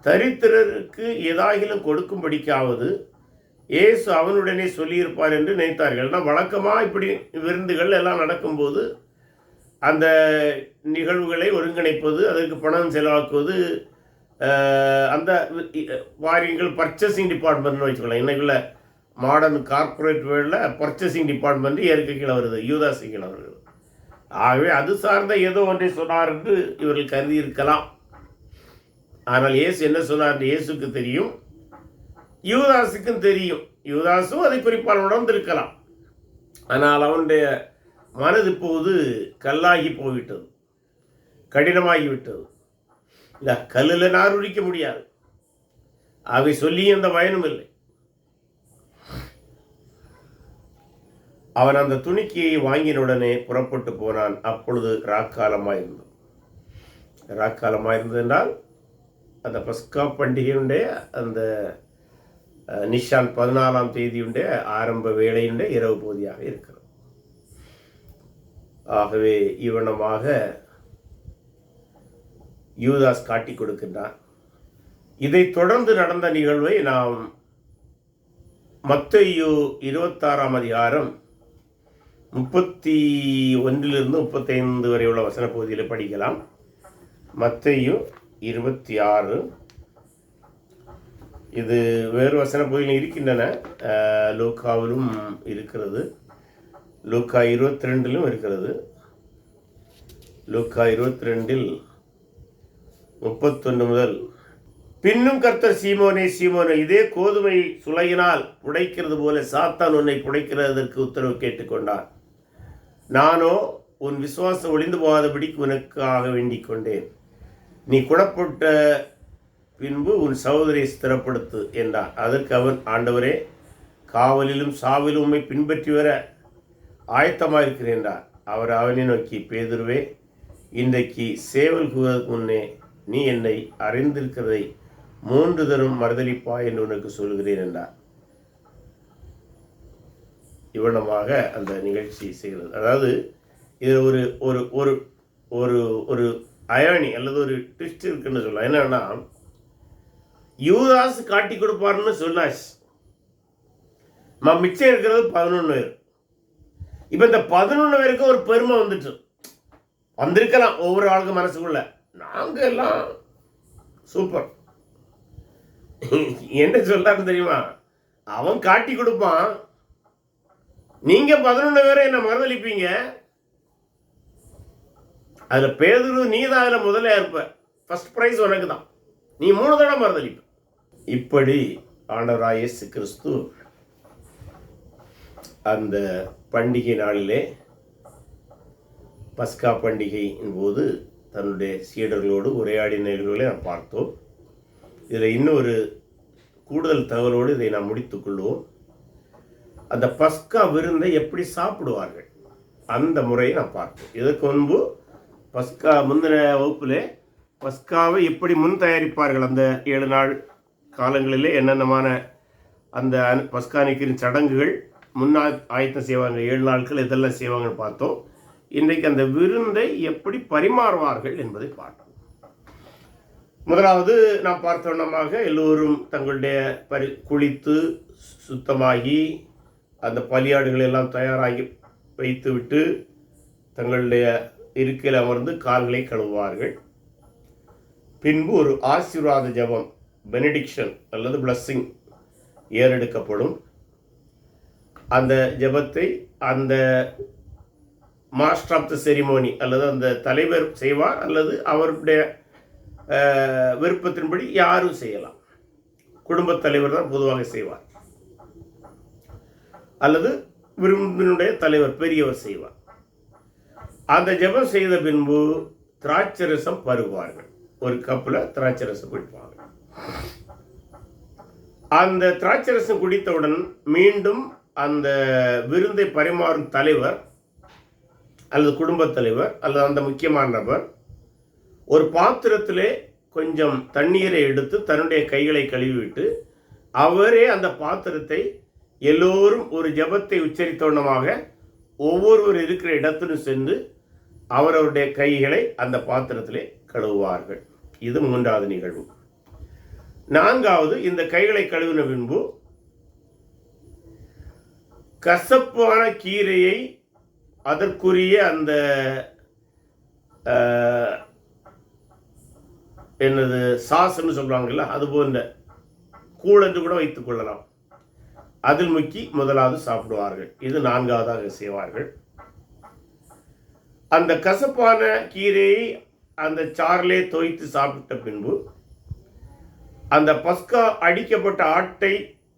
தரித்திரருக்கு ஏதாகிலும் கொடுக்கும்படிக்காவது இயேசு அவனுடனே சொல்லியிருப்பார் என்று நினைத்தார்கள். வழக்கமாக இப்படி விருந்துகள் எல்லாம் நடக்கும்போது அந்த நிகழ்வுகளை ஒருங்கிணைப்பது, அதற்கு பணம் செலவாக்குவது, அந்த வாரியங்கள் பர்ச்சேசிங் டிபார்ட்மெண்ட்னு வச்சுக்கலாம். இன்னைக்குள்ள மாடர்ன் கார்பரேட் வேர்ல்டில் பர்ச்சேசிங் டிபார்ட்மெண்ட் ஏற்க கீழே வருது, யூதாஸ் கீழே வருது. ஆகவே அது சார்ந்த ஏதோ ஒன்றை சொன்னார் என்று இவர்கள் கருதி இருக்கலாம். ஆனால் இயேசு என்ன சொன்னார் என்று இயேசுக்கு தெரியும், யூதாஸுக்கும் தெரியும். யூதாஸும் அதை குறிப்பால் உணர்ந்திருக்கலாம். ஆனால் அவனுடைய மனது இப்போது கல்லாகி போய்விட்டது, கடினமாகிவிட்டது. இல்லை, கல்லில் நார் உரிக்க முடியாது. அவை சொல்லி எந்த பயனும் இல்லை. அவன் அந்த துணிக்கையை வாங்கினுடனே புறப்பட்டு போனான். அப்பொழுது ராக்காலமாயிருந்தது. ராக்காலமாயிருந்தது என்றால் அந்த பஸ்கா பண்டிகையுடைய அந்த நிஷான் 14ஆம் தேதியுடைய ஆரம்ப வேளையுடைய இரவு பகுதியாக இருக்கிறது. ஆகவே இவனமாக யூதாஸ் காட்டி கொடுக்கின்றான். இதை தொடர்ந்து நடந்த நிகழ்வை நாம் மத்தேயு 26ஆம் அதிகாரம் 31 35 வரை உள்ள வசன பகுதியில் படிக்கலாம். மத்தேயு 26, இது வேறு வசன பகுதியில் இருக்கின்றன. லூக்காவிலும் இருக்கிறது, லூக்கா 22லும் இருக்கிறது. லூக்கா 22 31 முதல், பின்னும் கர்த்தர் சீமோனே சீமோனே, இதே கோதுமை சுளையினால் புடைக்கிறது போல சாத்தான் உன்னை புடைக்கிறதற்கு உத்தரவு கேட்டுக்கொண்டான். நானோ உன் விசுவாசம் ஒளிந்து போகாதபடிக்கு உனக்காக வேண்டிக் கொண்டேன். நீ குணப்பட்ட பின்பு உன் சகோதரியை ஸ்திரப்படுத்து என்றான். அதற்கு அவன், ஆண்டவரே, காவலிலும் சாவிலும் உம்மை பின்பற்றி வர ஆயத்தமாயிருக்கிறேன் என்றார். அவர் அவனை நோக்கி, பேதுருவே, இன்றைக்கு சேவல் கூறுவதற்கு முன்னே நீ என்னை அறிந்திருக்கிறதை 3 தரம் மறுதலிப்பா என்று உனக்கு சொல்கிறேன் என்றார். இவ்வளமாக அந்த நிகழ்ச்சி செய்கிறது. அதாவது இதில் ஒரு ஒரு ஒரு ஒரு ஒரு அயானி அல்லது ஒரு ட்விஸ்ட் இருக்குன்னு சொல்லலாம். என்னன்னா, யூதாஸ் காட்டி கொடுப்பாருன்னு சொன்னாச்சு. மிச்சம் இருக்கிறது 11 பேர். இப்போ இந்த 11 பேருக்கு ஒரு பெருமை வந்துட்டு வந்திருக்கலாம் ஒவ்வொரு ஆளுக்கு மனசுக்குள்ள. நாங்கள் எல்லாம் சூப்பர் என்ன சொல்றாரு தெரியுமா? அவன் காட்டி கொடுப்பான், நீங்க 11 பேரை என்ன மறுதளிப்பீங்க. அதுல பேதுரு நீ தான் அதுல முதல்ல இருப்ப, ஃபர்ஸ்ட் பிரைஸ் உனக்கு தான், நீ 3 தடவை மறுதளிப்ப. இப்படி ஆண்டவராய் இயேசு கிறிஸ்து அந்த பண்டிகை நாளிலே, பஸ்கா பண்டிகையின் போது தன்னுடைய சீடர்களோடு உரையாடின நிகழ்வுகளை நாம் பார்த்தோம். இதில் இன்னொரு கூடுதல் தகவலோடு இதை நாம் முடித்துக்கொள்வோம். அந்த பஸ்கா விருந்தை எப்படி சாப்பிடுவார்கள் அந்த முறையை நாம் பார்த்தோம். இதற்கு முன்பு பஸ்கா முந்தின வகுப்பிலே பஸ்காவை எப்படி முன் தயாரிப்பார்கள், அந்த 7 நாள் காலங்களிலே என்னென்னமான அந்த பஸ்கா நிற்கிற சடங்குகள் முன்னால் ஆயத்தம் செய்வாங்க, 7 நாட்கள் இதெல்லாம் செய்வாங்கன்னு பார்த்தோம். இன்றைக்கு அந்த விருந்தை எப்படி பரிமாறுவார்கள் என்பதை பார்த்தோம். முதலாவது நாம் பார்த்தோன்னமாக எல்லோரும் தங்களுடைய குளித்து சுத்தமாகி அந்த பலியாடுகளை எல்லாம் தயாராகி வைத்துவிட்டு தங்களுடைய இருக்கையில் அமர்ந்து கால்களை கழுவுவார்கள். பின்பு ஒரு ஆசீர்வாத ஜெபம், பெனடிக்ஷன் அல்லது பிளஸ்ஸிங் ஏறெடுக்கப்படும். அந்த ஜெபத்தை அந்த மாஸ்டர் ஆஃப் த செரிமோனி அல்லது அந்த தலைவர் செய்வார், அல்லது அவருடைய விருப்பத்தின்படி யாரும் செய்யலாம். குடும்பத் தலைவர் தான் பொதுவாக செய்வார், அல்லது விருந்தினுடைய தலைவர் பெரியவர் செய்வார். அந்த ஜெபம் செய்த பின்பு திராட்சரசம் பருகுவார்கள். ஒரு கப்பில் திராட்சரசம் குடிப்பாங்க. அந்த திராட்சரசம் குடித்தவுடன் மீண்டும் அந்த விருந்தை பரிமாறும் தலைவர் அல்லது குடும்பத் தலைவர் அல்லது அந்த முக்கியமான நபர் ஒரு பாத்திரத்திலே கொஞ்சம் தண்ணீரை எடுத்து தன்னுடைய கைகளை கழுவிவிட்டு அவரே அந்த பாத்திரத்தை எல்லோரும் ஒரு ஜெபத்தை உச்சரித்தோன்னமாக ஒவ்வொருவர் இருக்கிற இடத்திலும் சென்று அவரவருடைய கைகளை அந்த பாத்திரத்திலே கழுவுவார்கள். இது 3வது நிகழ்வு. 4வது, இந்த கைகளை கழுவின பின்பு கசப்பான கீரையை அதற்குரிய அந்த என்னது சாஸ்ன்னு சொல்றாங்கல்ல, அது போன்ற கூழ் என்று கூட வைத்துக் கொள்ளலாம், அதில் முக்கி முதலாவது சாப்பிடுவார்கள். இது 4வதாக செய்வார்கள். அந்த கசப்பான கீரையை அந்த சாறிலே தோய்த்து சாப்பிட்ட பின்பு அந்த பஸ்கா அடிக்கப்பட்ட ஆட்டை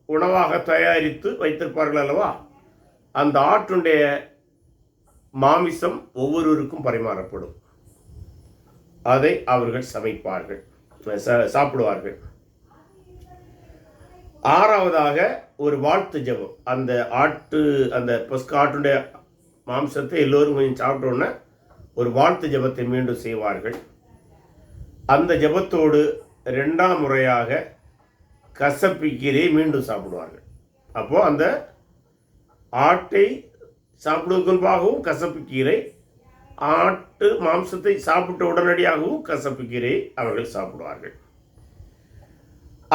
உணவாக தயாரித்து வைத்திருப்பார்கள் அல்லவா, அந்த ஆட்டுடைய மாமிசம் ஒவ்வொருவருக்கும் பரிமாறப்படும். அதை அவர்கள் சமைப்பார்கள், சாப்பிடுவார்கள். 6வதாக ஒரு வாழ்த்து ஜெபம். அந்த பஸ்கா ஆட்டுடைய மாம்சத்தை எல்லோரும் கொஞ்சம் சாப்பிட்டோன்னே ஒரு வாழ்த்து ஜெபத்தை மீண்டும் செய்வார்கள். அந்த ஜெபத்தோடு 2ஆம் முறையாக கசப்பிக்கீரையை மீண்டும் சாப்பிடுவார்கள். அப்போ அந்த ஆட்டை சாப்பிடுவதற்கு முன்பாகவும் கசப்பு கீரை, ஆட்டு மாம்சத்தை சாப்பிட்ட உடனடியாகவும் கசப்பு கீரையை அவர்கள் சாப்பிடுவார்கள்.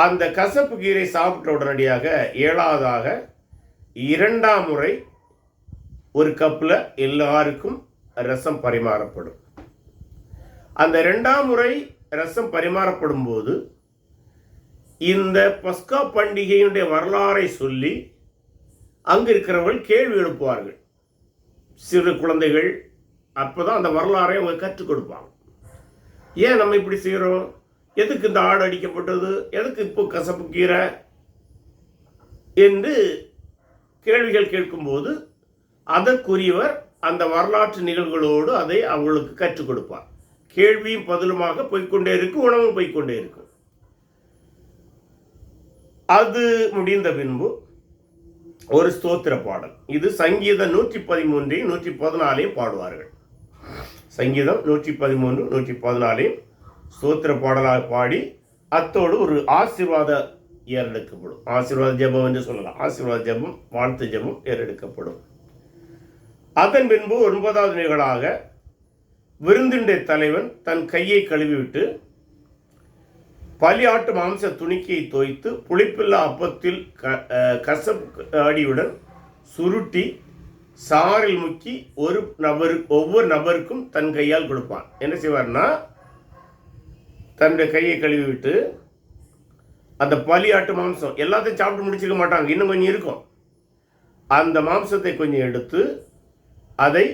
அந்த கசப்பு கீரை சாப்பிட்ட உடனடியாக 7வதாக 2ஆம் முறை ஒரு கப்பில் எல்லாருக்கும் ரசம் பரிமாறப்படும். அந்த 2ஆம் முறை ரசம் பரிமாறப்படும் போது இந்த பஸ்கா பண்டிகையினுடைய வரலாறை சொல்லி அங்கு இருக்கிறவர்கள் கேள்வி எழுப்புவார்கள். சிறு குழந்தைகள் அப்போதான் அந்த வரலாறை அவங்க கற்றுக் கொடுப்பாங்க. ஏன் நம்ம இப்படி செய்கிறோம், எதுக்கு இந்த ஆடு அடிக்கப்பட்டது, எதுக்கு இப்போ கசப்பு கீரை, என்று கேள்விகள் கேட்கும்போது அதற்குரியவர் அந்த வரலாற்று நிகழ்வுகளோடு அதை அவங்களுக்கு கற்றுக் கொடுப்பார். கேள்வியும் பதிலுமாக போய்கொண்டே இருக்கும், உணவும் போய்கொண்டே இருக்கும். அது முடிந்த பின்பு ஒரு ஸ்தோத்திர பாடல். இது சங்கீதம் 113 114 பாடுவார்கள். சங்கீதம் 113 114 ஸ்தோத்திர பாடலாக பாடி அத்தோடு ஒரு ஆசீர்வாத ஏறெடுக்கப்படும். ஆசீர்வாத ஜெபம் என்று சொல்லலாம். ஆசீர்வாத ஜெபம், வாழ்த்து ஜெபம் ஏறெடுக்கப்படும். அதன் பின்பு 9வது நிகழ்வாக விருந்தினுடைய தலைவன் தன் கையை கழுவிவிட்டு பலியாட்டு மாம்ச துணிக்கையை தோய்த்து புளிப்பில்லா அப்பத்தில் கசப்பு அடியுடன் சுருட்டி சாரில் முக்கி ஒவ்வொரு நபருக்கும் தன் கையால் கொடுப்பான். என்ன செய்வார்னா, தன்னுடைய கையை கழுவி விட்டு அந்த பலியாட்டு மாம்சம் எல்லாத்தையும் சாப்பிட்டு முடிச்சிருக்க மாட்டாங்க, இன்னும் கொஞ்சம் இருக்கும். அந்த மாம்சத்தை கொஞ்சம் எடுத்து அதை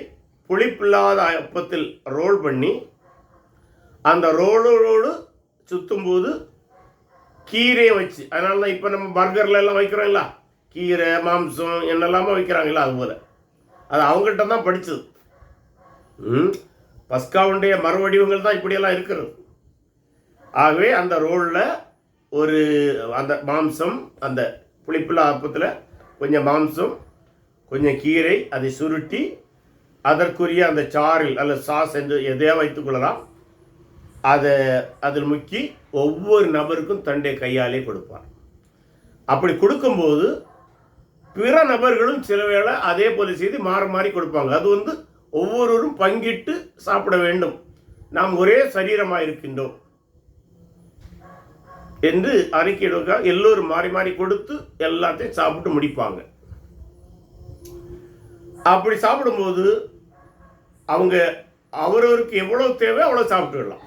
புளிப்பில்லாத அப்பத்தில் ரோல் பண்ணி அந்த ரோலோடு சுற்றும்போது கீரையை வச்சு, அதனால தான் இப்போ நம்ம பர்கர்ல எல்லாம் வைக்கிறோங்களா, கீரை மாம்சம் என்னெல்லாமோ வைக்கிறாங்களா, அதுபோல் அது அவங்ககிட்ட தான் படித்தது. பஸ்காவுடைய மறுவடிவங்கள் தான் இப்படியெல்லாம் இருக்கிறது. ஆகவே அந்த ரோலில் அந்த மாம்சம், அந்த புளிப்பில்லா அப்பத்தில் கொஞ்சம் மாம்சம் கொஞ்சம் கீரை, அதை சுருட்டி அதற்குரிய அந்த சாறில் அல்லது சாஸ் என்று எதையா வைத்துக் கொள்ளலாம், அதை அதில் முக்கி ஒவ்வொரு நபருக்கும் தன்னுடைய கையாலே கொடுப்பார். அப்படி கொடுக்கும்போது பிற நபர்களும் சில வேளை அதே போல செய்து மாறி மாறி கொடுப்பாங்க. அது ஒவ்வொருவரும் பங்கிட்டு சாப்பிட வேண்டும், நாம் ஒரே சரீரமாக இருக்கின்றோம் என்று அறிக்கையிடுவதற்காக எல்லோரும் மாறி மாறி கொடுத்து எல்லாத்தையும் சாப்பிட்டு முடிப்பாங்க. அப்படி சாப்பிடும்போது அவங்க அவரவருக்கு எவ்வளவு தேவை அவ்வளவு சாப்பிட்டுடலாம்.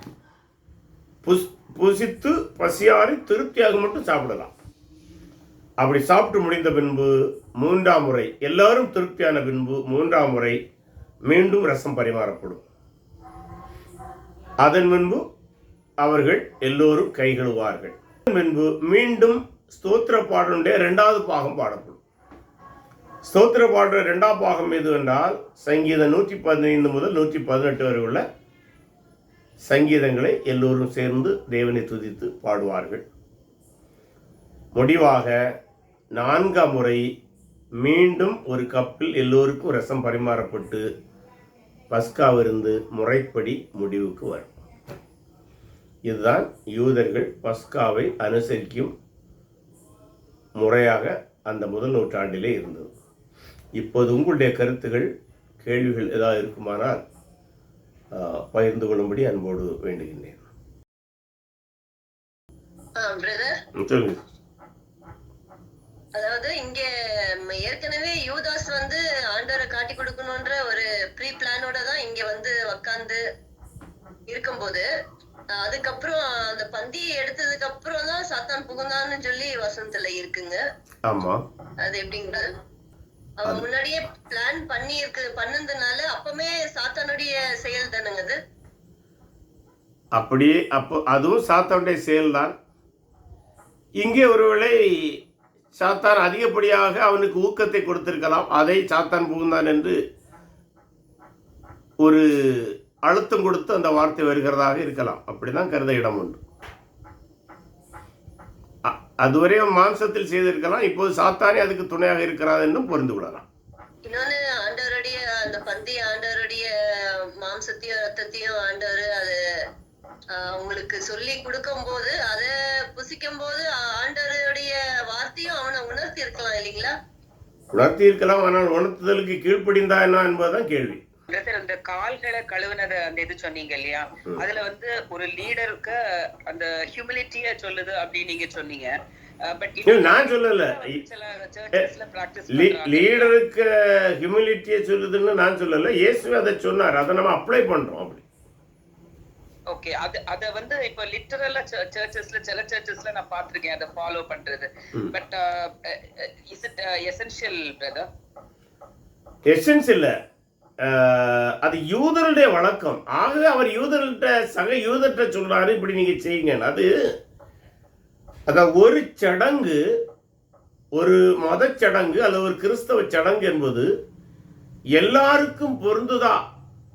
புசித்து பசியாரி திருப்தியாக மட்டும் சாப்பிடலாம். அப்படி சாப்பிட்டு முடிந்த பின்பு 3ஆம் முறை எல்லாரும் திருப்தியான பின்பு 3ஆம் முறை மீண்டும் ரசம் பரிமாறப்படும். அதன் பின்பு அவர்கள் எல்லோரும் கை கழுவார்கள். பின்பு மீண்டும் ஸ்தோத்திர பாடலுடைய 2வது பாகம் பாடப்படும். ஸ்தோத்திர பாடல் 2ஆம் பாகம் எது என்றால் சங்கீதம் 115 முதல் 118 வரை உள்ள சங்கீதங்களை எல்லோரும் சேர்ந்து தேவனை துதித்து பாடுவார்கள். முடிவாக 4ஆம் முறை மீண்டும் ஒரு கப்பில் எல்லோருக்கும் ரசம் பரிமாறப்பட்டு பஸ்கா விருந்து முறைப்படி முடிவுக்கு வரும். இதுதான் யூதர்கள் பஸ்காவை அனுசரிக்கும் முறையாக அந்த முதல் நூற்றாண்டிலே இருந்தது. இப்போது உங்களுடைய கருத்துகள், கேள்விகள் ஏதாவது இருக்குமானால் பகிர்ந்து கொள்ளும்படி அன்போடு வேண்டுகின்றேன்.
அதாவது இங்க ஏற்கனவே யூதாஸ் ஆண்டவரை காட்டி கொடுக்கணும்ன்ற ஒரு ப்ரீ பிளானோட தான் இங்க உக்காந்து இருக்கும்போது, அதுக்கப்புறம் அந்த பந்தியை எடுத்ததுக்கு அப்புறம் தான் சாத்தான் புகுந்தான்னு சொல்லி வசனத்துல இருக்குங்க.
ஆமா,
அது எப்படிங்க? அவன் முன்னாடியே பிளான் பண்ணதுனால அப்பமே சாத்தானுடைய செயல் தானுங்க அது.
அப்படியே அப்போ அதுவும் சாத்தானுடைய செயல்தான். இங்கே ஒருவேளை சாத்தான் அதிகப்படியாக அவனுக்கு ஊக்கத்தை கொடுத்திருக்கலாம். அதை சாத்தான் புகுந்தான் என்று ஒரு அழுத்தம் கொடுத்து அந்த வார்த்தை வருகிறதாக இருக்கலாம். அப்படிதான் கருத இடம் உண்டு. அதுவரை மாம்சத்தில் செய்திருக்கலாம், இப்போது சாத்தானே அதுக்கு துணையாக இருக்கிறார் என்றும் புரிந்து கொள்ளலாம்.
இன்னொன்னு, ஆண்டவருடைய அந்த பந்தி ஆண்டவருடைய மாம்சத்தையும் ரத்தத்தையும் ஆண்டவர் அது உங்களுக்கு சொல்லி கொடுக்கும் போது, அதை புசிக்கும் போது ஆண்டவருடைய வார்த்தையும் அவனை உணர்த்தி இருக்கலாம் இல்லைங்களா?
உணர்த்தி இருக்கலாம், ஆனால் உணர்த்துதலுக்கு கீழ்ப்படிந்தா என்ன என்பதுதான் கேள்வி.
அந்த கால்களை கழுவுனது அந்த இது சொன்னீங்க இல்லையா, அதுல ஒரு லீடருக்கு அந்த ஹியூமிலிட்டிய சொல்லுது அப்படின்னு நீங்க சொன்னீங்க.
நான் சொல்லல லீடருக்கு ஹியூமிலிட்டிய சொல்லுதுன்னு நான் சொல்லல, இயேசு அதை சொன்னார், அதை நம்ம அப்ளை பண்றோம். அப்படி
ஓகே, அத இப்ப லிட்டரலா சர்ச்சஸ்ல சில சர்ச்சஸ்ல நான் பாத்திருக்கேன் அதை ஃபாலோ பண்றது. But is it essential brother?
Essence இல்ல, அது யூதருடைய வழக்கம். ஆகவே அவர் யூதர்கிட்ட சக யூதர்கிட்ட சொல்றாரு, இப்படி நீங்க செய்யுங்க. அது அதான் ஒரு சடங்கு ஒரு மதச் சடங்கு அல்லது ஒரு கிறிஸ்தவ சடங்கு என்பது எல்லாருக்கும் பொருந்துதா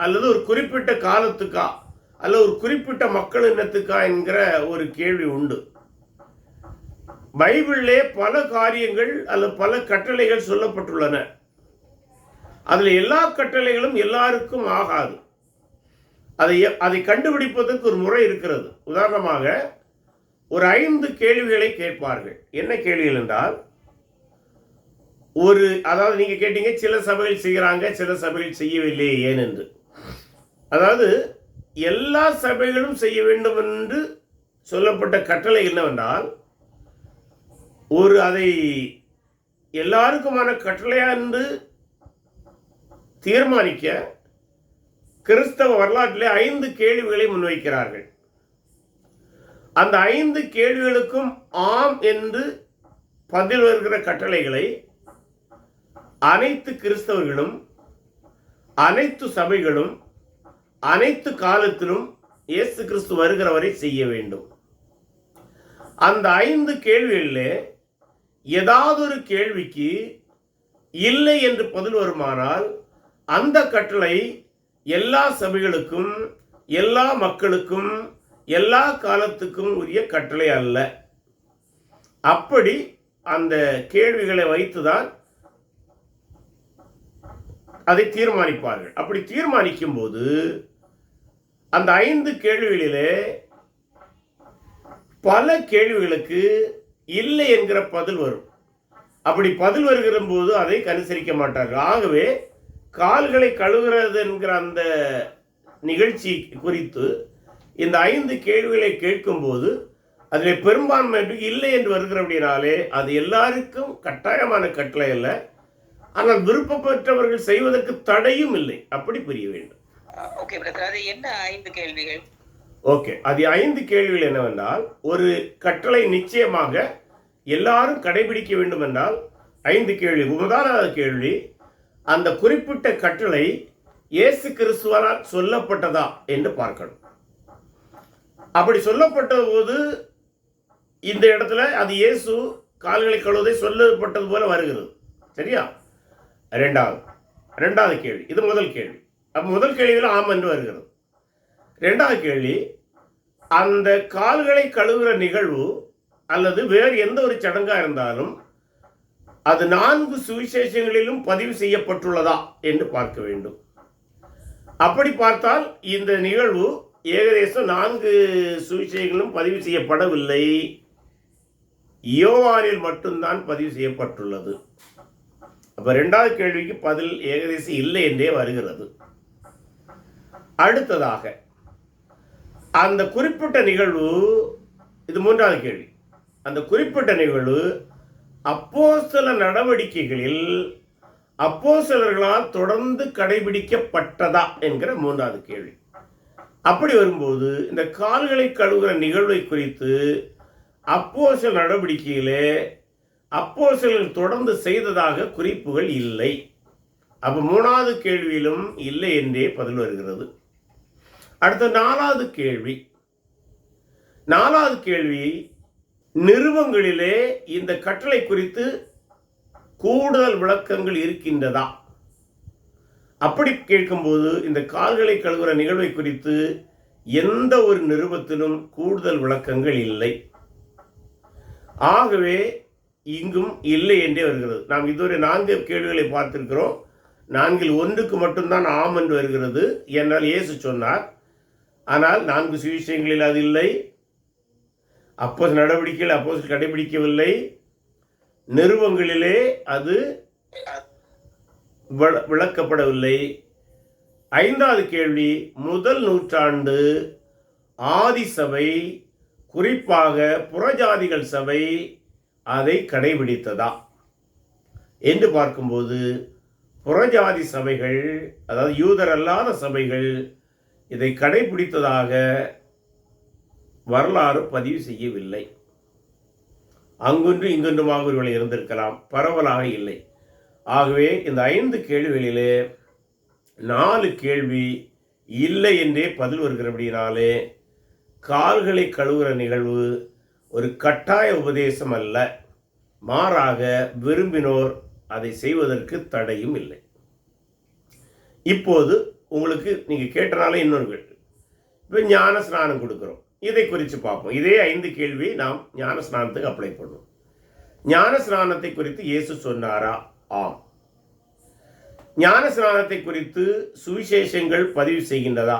அல்லது ஒரு குறிப்பிட்ட காலத்துக்கா அல்லது ஒரு குறிப்பிட்ட மக்கள் இனத்துக்கா என்கிற ஒரு கேள்வி உண்டு. பைபிளிலே பல காரியங்கள் அல்லது பல கட்டளைகள் சொல்லப்பட்டுள்ளன. அதில் எல்லா கட்டளைகளும் எல்லாருக்கும் ஆகாது. அதை கண்டுபிடிப்பதற்கு ஒரு முறை இருக்கிறது. உதாரணமாக ஒரு 5 கேள்விகளை கேட்பார்கள். என்ன கேள்விகள் என்றால், அதாவது நீங்க கேட்டீங்க சில சபைகள் செய்கிறாங்க, சில சபைகள் செய்யவில்லை ஏன் என்று. அதாவது எல்லா சபைகளும் செய்ய வேண்டும் என்று சொல்லப்பட்ட கட்டளை என்னவென்றால், அதை எல்லாருக்குமான கட்டளையா என்று தீர்மானிக்க கிறிஸ்தவ வரலாற்றிலே 5 கேள்விகளை முன்வைக்கிறார்கள். அந்த 5 கேள்விகளுக்கும் ஆம் என்று பதில் வருகிற கட்டளைகளை அனைத்து கிறிஸ்தவர்களும் அனைத்து சபைகளும் அனைத்து காலத்திலும் இயேசு கிறிஸ்து வருகிற வரை செய்ய வேண்டும். அந்த 5 கேள்விகளிலே ஏதாவது ஒரு கேள்விக்கு இல்லை என்று பதில் வருமானால் அந்த கட்டளை எல்லா சபைகளுக்கும் எல்லா மக்களுக்கும் எல்லா காலத்துக்கும் உரிய கட்டளை அல்ல. அப்படி அந்த கேள்விகளை வைத்துதான் அதை தீர்மானிப்பார்கள். அப்படி தீர்மானிக்கும் போது அந்த 5 கேள்விகளிலே பல கேள்விகளுக்கு இல்லை என்கிற பதில் வரும். அப்படி பதில் வருகிற போது அதை அனுசரிக்க மாட்டார்கள். ஆகவே கால்களை கழுவுகிறது என்கிற அந்த நிகழ்ச்சி குறித்து இந்த 5 கேள்விகளை கேட்கும்போது அதில் பெரும்பான்மை இல்லை என்று வருகிற அப்படின்னாலே அது எல்லாருக்கும் கட்டாயமான கட்டளை அல்ல. ஆனால் விருப்பப்பட்டவர்கள் செய்வதற்கு தடையும் இல்லை. அப்படி புரிய வேண்டும்.
ஓகே பிரதர், அது என்ன 5 கேள்விகள்?
ஓகே, அது 5 கேள்விகள் என்னவென்றால், ஒரு கட்டளை நிச்சயமாக எல்லாரும் கடைபிடிக்க வேண்டும் என்றால் 5 கேள்வி. முதலாவது கேள்வி, அந்த குறிப்பிட்ட கட்டளை இயேசு கிறிஸ்துவால் சொல்லப்பட்டதா என்று பார்க்கணும். அப்படி சொல்லப்பட்ட போது இந்த இடத்துல அது இயேசு கால்களை கழுவுவதை சொல்லப்பட்டது போல வருகிறது. சரியா? ரெண்டாவது கேள்வி, இது முதல் கேள்வி. அப்போ முதல் கேள்வியில் ஆம் என்று வருகிறது. ரெண்டாவது கேள்வி, அந்த கால்களை கழுவுகிற நிகழ்வு அல்லது வேறு எந்த ஒரு சடங்காக இருந்தாலும் அது 4 சுவிசேஷங்களிலும் பதிவு செய்யப்பட்டுள்ளதா என்று பார்க்க வேண்டும். அப்படி பார்த்தால் இந்த நிகழ்வு ஏகதேசம் 4 சுவிசேஷங்களும் பதிவு செய்யப்படவில்லை. யோவானில் மட்டும்தான் பதிவு செய்யப்பட்டுள்ளது. அப்ப 2வது கேள்விக்கு பதில் ஏகதேசம் இல்லை என்றே வருகிறது. அடுத்ததாக அந்த குறிப்பிட்ட நிகழ்வு, இது 3வது கேள்வி, அந்த குறிப்பிட்ட நிகழ்வு அப்போஸ்தல நடவடிக்கைகளில் அப்போஸ்தலர்களால் தொடர்ந்து கடைபிடிக்கப்பட்டதா என்கிற 3வது கேள்வி. அப்படி வரும்போது இந்த கால்களை கழுவுகிற நிகழ்வை குறித்து அப்போஸ்தல நடவடிக்கையிலே அப்போஸ்தலர்கள் தொடர்ந்து செய்ததாக குறிப்புகள் இல்லை. அப்ப 3வது கேள்வியிலும் இல்லை என்றே பதில் வருகிறது. அடுத்த 4வது கேள்வி. 4வது கேள்வி, நிருபங்களிலே இந்த கட்டளை குறித்து கூடுதல் விளக்கங்கள் இருக்கின்றதா? அப்படி கேட்கும்போது இந்த கால்களை கழுவுகிற நிகழ்வை குறித்து எந்த ஒரு நிருபத்திலும் கூடுதல் விளக்கங்கள் இல்லை. ஆகவே இங்கும் இல்லை என்றே வருகிறது. நாம் இதுவரை 4 கேள்விகளை பார்த்திருக்கிறோம். 4ல் 1க்கு மட்டும்தான் ஆம் என்று வருகிறது. என்றால் இயேசு சொன்னார். ஆனால் 4 சுவிசேஷங்களில் அது இல்லை. அப்போஸ்தலர் நடவடிக்கைகள் அப்போஸ்தலர் கடைபிடிக்கவில்லை. நிருபங்களிலே அது விளக்கப்படவில்லை. 5வது கேள்வி, முதல் நூற்றாண்டு ஆதி சபை, குறிப்பாக புறஜாதிகள் சபை அதை கடைபிடித்ததா என்று பார்க்கும்போது புறஜாதி சபைகள், அதாவது யூதர் அல்லாத சபைகள் இதை கடைபிடித்ததாக வரலாறு பதிவு செய்யவில்லை. அங்கொன்று இங்கொன்றுமாக ஒருவேளை இருந்திருக்கலாம், பரவலாக இல்லை. ஆகவே இந்த 5 கேள்விகளிலே 4 கேள்வி இல்லை என்றே பதில் வருகிறபடினாலே கால்களை கழுவுகிற நிகழ்வு ஒரு கட்டாய உபதேசம் அல்ல. மாறாக விரும்பினோர் அதை செய்வதற்கு தடையும் இல்லை. இப்போது உங்களுக்கு நீங்கள் கேட்டனால இன்னொரு கேள்வி. இப்போ ஞான ஸ்நானம் கொடுக்குறோம், இதை குறித்து பார்ப்போம். இதே 5 கேள்வி நாம் ஞான ஸ்நானத்துக்கு அப்ளை பண்ணுவோம். ஞான ஸ்நானத்தை குறித்து இயேசு சொன்னாரா? ஆம். ஞான ஸ்நானத்தை குறித்து சுவிசேஷங்கள் பதிவு செய்கின்றதா?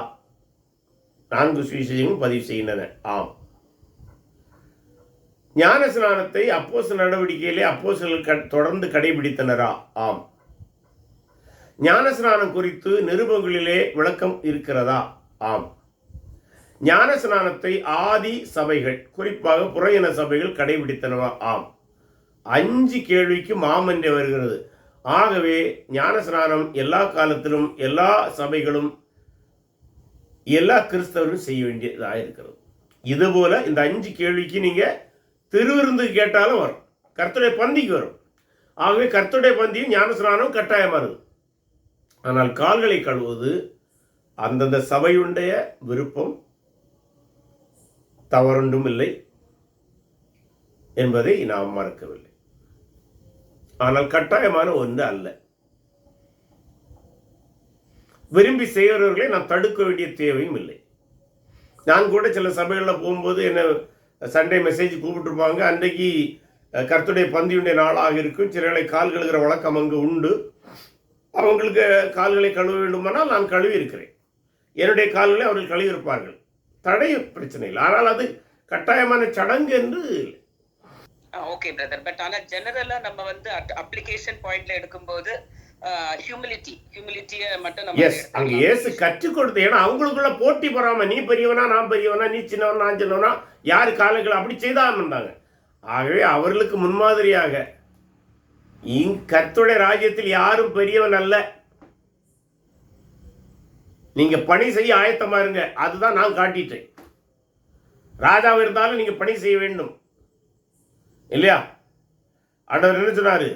4 சுவிசேஷங்கள் பதிவு செய்கின்றன. ஆம். ஞான ஸ்நானத்தை அப்போஸ்தலர் நடவடிக்கையிலே அப்போஸ்தலர்கள் தொடர்ந்து கடைபிடித்தனரா? ஆம். ஞான ஸ்நானம் குறித்து நிருபங்களிலே விளக்கம் இருக்கிறதா? ஆம். ஞான ஸ்நானத்தை ஆதி சபைகள், குறிப்பாக புறையின சபைகள் கடைபிடித்தனவா? ஆம். 5 கேள்விக்கு மாம் என்று வருகிறது. ஆகவே ஞான ஸ்நானம் எல்லா காலத்திலும் எல்லா சபைகளும் எல்லா கிறிஸ்தவரும் செய்ய வேண்டியதாக இருக்கிறது. இதுபோல இந்த 5 கேள்விக்கு நீங்கள் திருவிருந்து கேட்டாலும் வரும், கர்த்தருடைய பந்திக்கு வரும். ஆகவே கர்த்தருடைய பந்தியும் ஞான ஸ்நானம் கட்டாயமானது. ஆனால் கால்களை கழுவுவது அந்தந்த சபையுடைய விருப்பம், தவறொன்றும் இல்லை என்பதை நாம் மறக்கவில்லை. ஆனால் கட்டாயமான ஒன்று அல்ல. விரும்பி செய்கிறவர்களை நாம் தடுக்க வேண்டிய தேவையும் இல்லை. நான் கூட சில சபைகளில் போகும்போது என்ன சண்டே மெசேஜ் கூப்பிட்டுருப்பாங்க. அன்றைக்கு கர்த்தருடைய பந்தியுடைய நாளாக இருக்கும். சிலர்களை கால் கழுகிற வழக்கம் அங்கே உண்டு. அவங்களுக்கு கால்களை கழுவ வேண்டுமானால் நான் கழுவி இருக்கிறேன். என்னுடைய கால்களை அவர்கள் கழுவியிருப்பார்கள். தடை பிரச்சனை இல்லை. ஆனால் அது கட்டாயமான சடங்கு என்று
ஓகே பிரதர். பட் ஆனா ஜெனரலா நம்ம வந்து அப்ளிகேஷன் பாயிண்ட்ல எடுக்கும்போது ஹியூமிலிட்டியை மட்டும் நம்ம
அங்க இயேசு கற்றுக் கொடுத்து, ஏன்னா அவங்களுக்குள்ள போட்டி போறாம நீ பெரியவனா நான் பெரியவனா, நீ சின்னவனா நான் சின்னவனா, யாரு காலைகள் அப்படி செய்தான் இருந்தாங்க. ஆகவே அவர்களுக்கு முன்மாதிரியாக கர்த்தருடைய ராஜ்யத்தில் யாரும் பெரியவன் அல்ல, நீங்க பணி செய்ய ஆயத்தமா இருங்க, அதுதான் நான் காட்டிட்டேன். ராஜாவை இருந்தாலும் நீங்க பணி செய்ய வேண்டும் இல்லையா? ஆண்டவர் என்ன சொன்னாரு?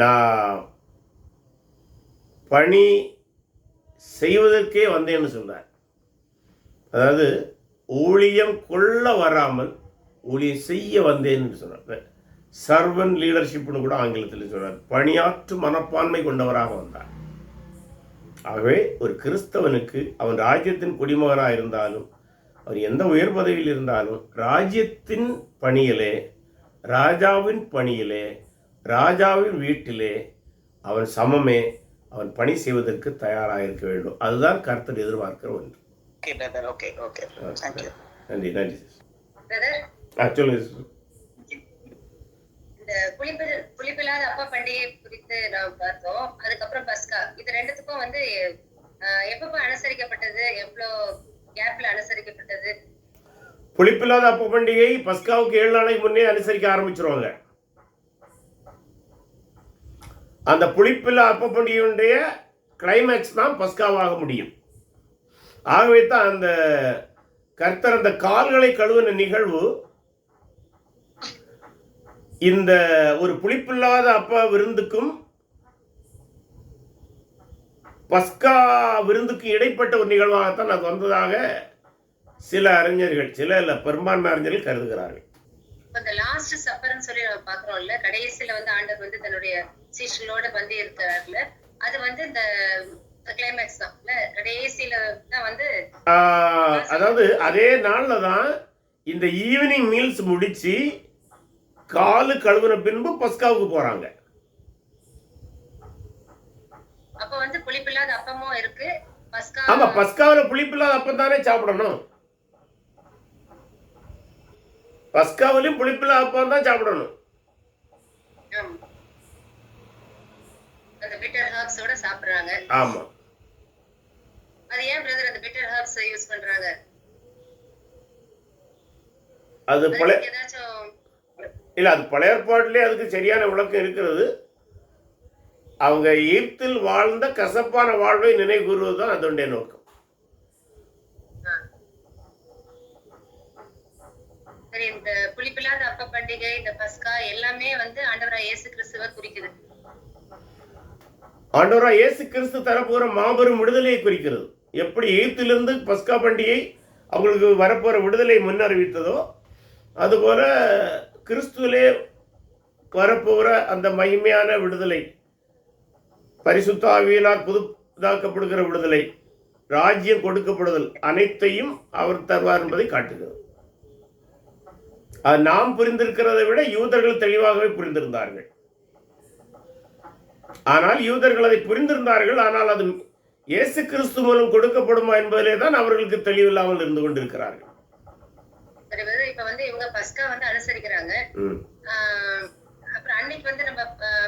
நான் பணி செய்வதற்கே வந்தேன்னு சொன்னார். அதாவது ஊழியம் கொள்ள வராமல் ஊழியம் செய்ய வந்தேன்னு சொன்னார். சர்வன் லீடர்ஷிப்னு கூட ஆங்கிலத்தில் சொன்னார். பணியாற்றும் மனப்பான்மை கொண்டவராக வந்தார். ஆகவே ஒரு கிறிஸ்தவனுக்கு அவன் ராஜ்யத்தின் குடிமகனாக இருந்தாலும் அவர் எந்த உயர் பதவியில் இருந்தாலும் ராஜ்யத்தின் பணியிலே, ராஜாவின் பணியிலே, ராஜாவின் வீட்டிலே அவன் சமமே, அவன் பணி செய்வதற்கு தயாராக இருக்க வேண்டும். அதுதான் கர்த்தர் எதிர்பார்க்கிற ஒன்று. நன்றி நன்றி. சொல்லுங்க.
இந்த புளிப்பில்லாத அப்பா பண்டிகை குறித்து நாம் பார்த்தோம். அதுக்கப்புறம் பஸ்கா, இது ரெண்டுத்துக்கும் வந்து எப்ப அனுசரிக்கப்பட்டது, எவ்வளவு கேப்ல அனுசரிக்கப்பட்டது?
புளிப்பில்லாத அப்ப பண்டிகை பஸ்காவுக்கு 7 நாளைக்கு முன்னே அனுசரிக்க ஆரம்பிச்சிருவாங்க. அந்த புளிப்பில்லா அப்ப பண்டிகையுடைய கிளைமேக்ஸ் தான் பஸ்காவாக முடியும். ஆகவே தான் அந்த கர்த்தர் அந்த கால்களை கழுவின நிகழ்வு இந்த ஒரு புளிப்பில்லாத அப்ப விருந்துக்கும் பஸ்கா விருந்துக்கு இடைப்பட்ட ஒரு நிகழ்வாகத்தான் அது வந்ததாக சில அறிஞர்கள், சில இல்ல பெரும்பான்மை அறிஞர்கள் கருதுகிறார்கள்.
இந்த லாஸ்ட் சப்பர்னு சொல்லி நம்ம பாக்குறோம்ல, கடைசியில வந்து ஆண்டவர் வந்து தன்னுடைய சீஷர்களோட வந்து இருக்கிறார்ல, அது வந்து இந்த கிளைமேக்ஸ் தான். கடைசியில தான் வந்து
அதாவது அதே நாள்ல தான் இந்த ஈவினிங் மீல்ஸ் முடிச்சு காலு கழுவுன பின்பு பஸ்காவுக்கு போறாங்க.
அப்ப வந்து புளிப்பில்லாத அப்பமும் இருக்கு.
ஆமா, பஸ்காவில புளிப்பில்லாத அப்பம் தானே சாப்பிடணும். பஸ்காவிலும் புளிப்பில்லாத அப்பம் தான் சாப்பிடணும்.
அந்த பிட்டர் ஹர்ப்ஸோட சாப்பிடுறாங்க.
ஆமா.
அது ஏன் பிரதர் அந்த பிட்டர் ஹர்ப்ஸ் யூஸ் பண்றாங்க?
அது இல்ல, அது பழைய ஏற்பாட்டிலே அதுக்கு சரியான விளக்கம் இருக்கிறது. அவங்க எகிப்தில் வாழ்ந்த கசப்பான வாழ்வை நினைவு கூறுவதுதான் அதனுடைய நோக்கம்.
சரி, இந்த புளிப்பில்லாத அப்ப பண்டிகை, இந்த பஸ்கா எல்லாமே வந்து ஆண்டவராய் இயேசு கிறிஸ்துவை குறிக்குது.
ஆண்டவராய் இயேசு கிறிஸ்து தரப்போற மாபெரும் விடுதலையை குறிக்கிறது. எப்படி எகிப்திலிருந்து பஸ்கா பண்டிகை அவங்களுக்கு வரப்போற விடுதலை முன்னறிவித்ததோ, அதுபோல கிறிஸ்துவிலே வரப்போகிற அந்த மகிமையான விடுதலை, பரிசுத்த ஆவியினால் புதுதாக்கப்படுகிற விடுதலை, ராஜ்யம் கொடுக்கப்படுதல் அனைத்தையும் அவர் தருவார் என்பதை காட்டுகிறது. அது நாம் புரிந்திருக்கிறதை விட யூதர்கள் தெளிவாகவே புரிந்திருந்தார்கள். ஆனால் யூதர்கள் அதை புரிந்திருந்தார்கள், ஆனால் அது இயேசு கிறிஸ்து மூலம் கொடுக்கப்படுமா என்பதிலே தான் அவர்களுக்கு தெளிவில்லாமல் இருந்து கொண்டிருக்கிறார்கள்.
இப்ப வந்து இவங்க பஸ்கா வந்து அனுசரிக்கிறாங்க. அப்புறம் அன்னைக்கு வந்து நம்ம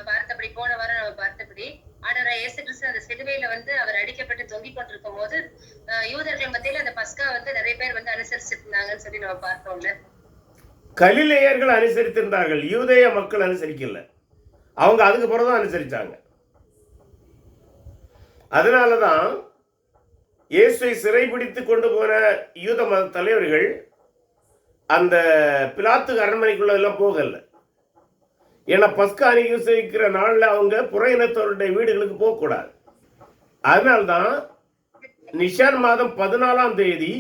பார்த்தபடி, போன வாரம் நம்ம பார்த்தபடி ஆண்டவராகிய இயேசு கிறிஸ்து அந்த சிலுவையில வந்து அவர் அடிக்கப்பட்டு தொங்கிக் கொண்டிருக்கும் போது யூதர்கள் மத்தியில அந்த பஸ்கா வந்து நிறைய பேர் வந்து அனுசரிச்சுட்டு இருந்தாங்கன்னு சொல்லி நம்ம பார்த்தோம்ல.
கலிலேயர்கள் அனுசரித்திருந்தார்கள், யூதேய மக்கள் அனுசரிக்கல. அவங்க அதுக்கு பிறகுதான் அனுசரிச்சாங்க. அதனாலதான் இயேசுவை சிறைபிடித்து கொண்டு போன யூத மத தலைவர்கள் அந்த பிலாத்து அரண்மனைக்குள்ள எல்லாம் போகல. ஏன்னா பஸ்கா அனுசரிக்கிற நாள்ல அவங்க புற இனத்தவருடைய வீடுகளுக்கு போகக்கூடாது. அதனால்தான் நிஷான் மாதம் 14ஆம் தேதி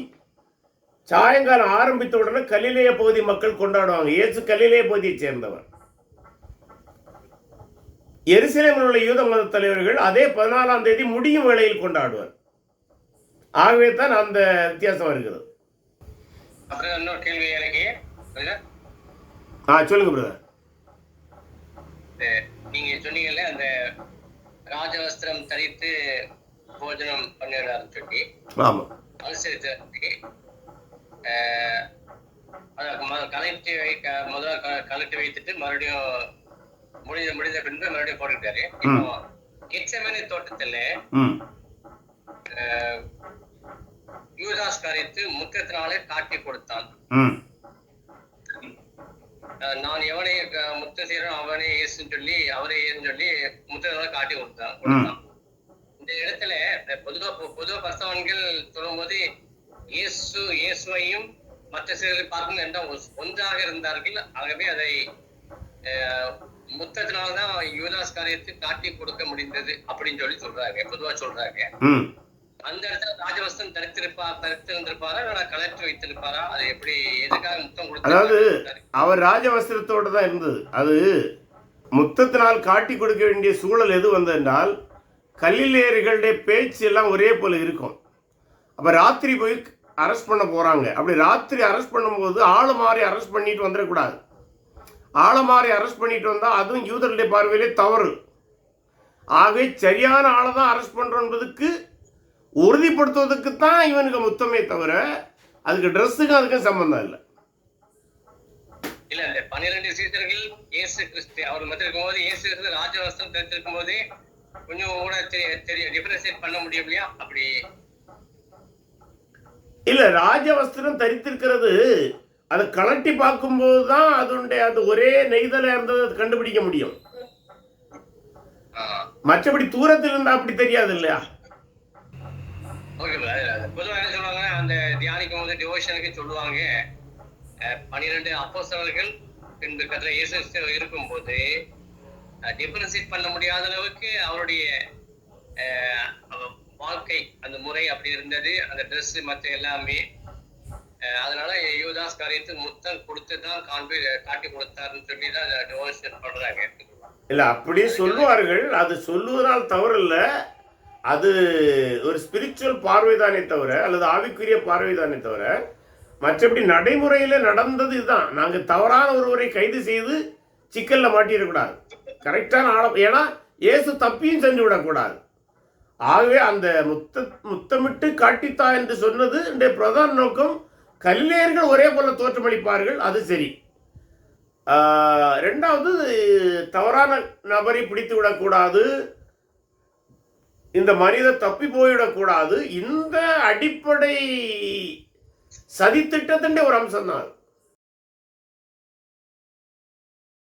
சாயங்காலம் ஆரம்பித்த உடனே கலிலேய பகுதி மக்கள் கொண்டாடுவாங்க. இயேசு கலிலேய பகுதியை சேர்ந்தவர். எருசலேமில் உள்ள யூத மத தலைவர்கள் அதே 14ஆம் தேதி முடியும் வேளையில் கொண்டாடுவார். ஆகவே தான் அந்த வித்தியாசம் இருக்கிறது.
அப்புறம் இன்னொரு கேள்வி எனக்கு.
சொல்லுங்க பிரதர்.
நீங்க சொன்னீங்கல்ல அந்த ராஜவஸ்திரம் தரித்து போஜனம் பண்ணிடுறாருன்னு சொல்லி.
ஆமா,
அனுசரித்து கலெக்டி முதல்ல கலெக்டி வைத்துட்டு மறுபடியும் முடிந்த பின்பு மறுபடியும் போட்டுட்டாரு. இப்போ கெத்செமனே தோட்டத்துல யூதாஸ் காரியத்து முத்தத்தினாலே காட்டி கொடுத்தான். நான் எவனை முத்த செய்யறோம் அவனே இயேசுன்னு சொல்லி அவரே ஏன்னு சொல்லி முத்தத்தினால காட்டி கொடுத்தான். இந்த இடத்துல பொதுவா பரிசுத்தவான்கள் சொல்லும் போது இயேசுவையும் மற்ற சிலரை பார்க்கும் என்றால் ஒன்றாக இருந்தார்கள். ஆகவே அதை முத்தத்தினால்தான் யூதாஸ் காரியத்தை காட்டி கொடுக்க முடிந்தது அப்படின்னு சொல்லி சொல்றாங்க, பொதுவா சொல்றாங்க. அந்த இடத்துல ராஜவஸ்தம் தரித்திருந்திருப்பாரா இல்ல கலெக்டர் வைத்திருப்பாரா? அது எப்படி, எதுக்காக முத்தம் கொடுத்தாரு?
அதாவது அவர் ராஜவஸ்திரத்தோடு தான் இருந்தது. அது முத்தத்தினால் காட்டி கொடுக்க வேண்டிய சூழல் எது வந்தென்றால் கலிலேயர்களுடைய பேச்சு எல்லாம் ஒரே போல இருக்கும். அப்ப ராத்திரி போய் அரெஸ்ட் பண்ண போறாங்க. அப்படி ராத்திரி அரெஸ்ட் பண்ணும்போது ஆளு மாறி அரெஸ்ட் பண்ணிட்டு வந்துடக்கூடாது. ஆளை மாறி அரெஸ்ட் பண்ணிட்டு வந்தா அதுவும் யூதர்களுடைய பார்வையிலே தவறு. ஆகவே சரியான ஆளை தான் அரெஸ்ட் பண்றோம் என்பதுக்கு உறுதிப்படுத்துவதற்கு தான் இவனுக்கு முத்தமே தவிர அதுக்கு ட்ரெஸ்ஸுக்கு அதுக்கும் சம்பந்தம் இல்லை.
இல்ல இந்த 12 சீடர்கள் இயேசு கிறிஸ்து அவர் மத்திய இருக்கும் போது இயேசு கிறிஸ்து ராஜவஸ்திரம் தரித்திருக்கும் போது கொஞ்சம் கூட தெரியும் டிஃபரன்ஷியேட் பண்ண முடியும் இல்லையா? அப்படி
இல்ல, ராஜவஸ்திரம் தரித்திருக்கிறது அதை கலட்டி பார்க்கும்போது தான் அதனுடைய அது ஒரே நெய்தல இருந்ததை கண்டுபிடிக்க முடியும். மற்றபடி தூரத்தில் இருந்தா அப்படி தெரியாது இல்லையா?
பொதுவாக என்ன சொல்லுவாங்க, அந்த தியானிக்கும் போது டிவோஷனுக்கு சொல்லுவாங்க 12 அப்போஸ்தலர்கள் பின்பு கர்த்தர் இயேசு இருக்கும்போது டிஃபரன்ஷியேட் பண்ண முடியாத அளவுக்கு அவருடைய வாழ்க்கை அந்த முறை அப்படி இருந்தது, அந்த ட்ரெஸ் மற்ற எல்லாமே. அதனால யூதாஸ் காரியத்து முத்தம் கொடுத்து தான் காட்டி கொடுத்தாருன்னு சொல்லி தான் டிவோஷன் பண்றாங்க.
இல்ல, அப்படி சொல்லுவார்கள். அது சொல்லுவதனால் தவறு இல்லை. அது ஒரு ஸ்பிரிச்சுவல் பார்வைதானே தவிர அல்லது ஆவிக்குரிய பார்வைதானே தவிர மற்றபடி நடைமுறையில் நடந்தது இதுதான். நாங்கள் தவறான ஒருவரை கைது செய்து சிக்கலில் மாட்டிடக்கூடாது. கரெக்டான ஆள, ஏன்னா இயேசு தப்பியும் செஞ்சு விடக்கூடாது. ஆகவே அந்த முத்தமிட்டு காட்டித்தா என்று சொன்னது இந்த பிரதான நோக்கம். கலிலேயர்கள் ஒரே போல தோற்றமளிப்பார்கள், அது சரி. ரெண்டாவது, தவறான நபரை பிடித்து விடக்கூடாது, இந்த மனிதர் தப்பி போயிடக்கூடாது. இந்த அடிப்படை சதித்திட்டத்தின் ஒரு அம்சம் தான்.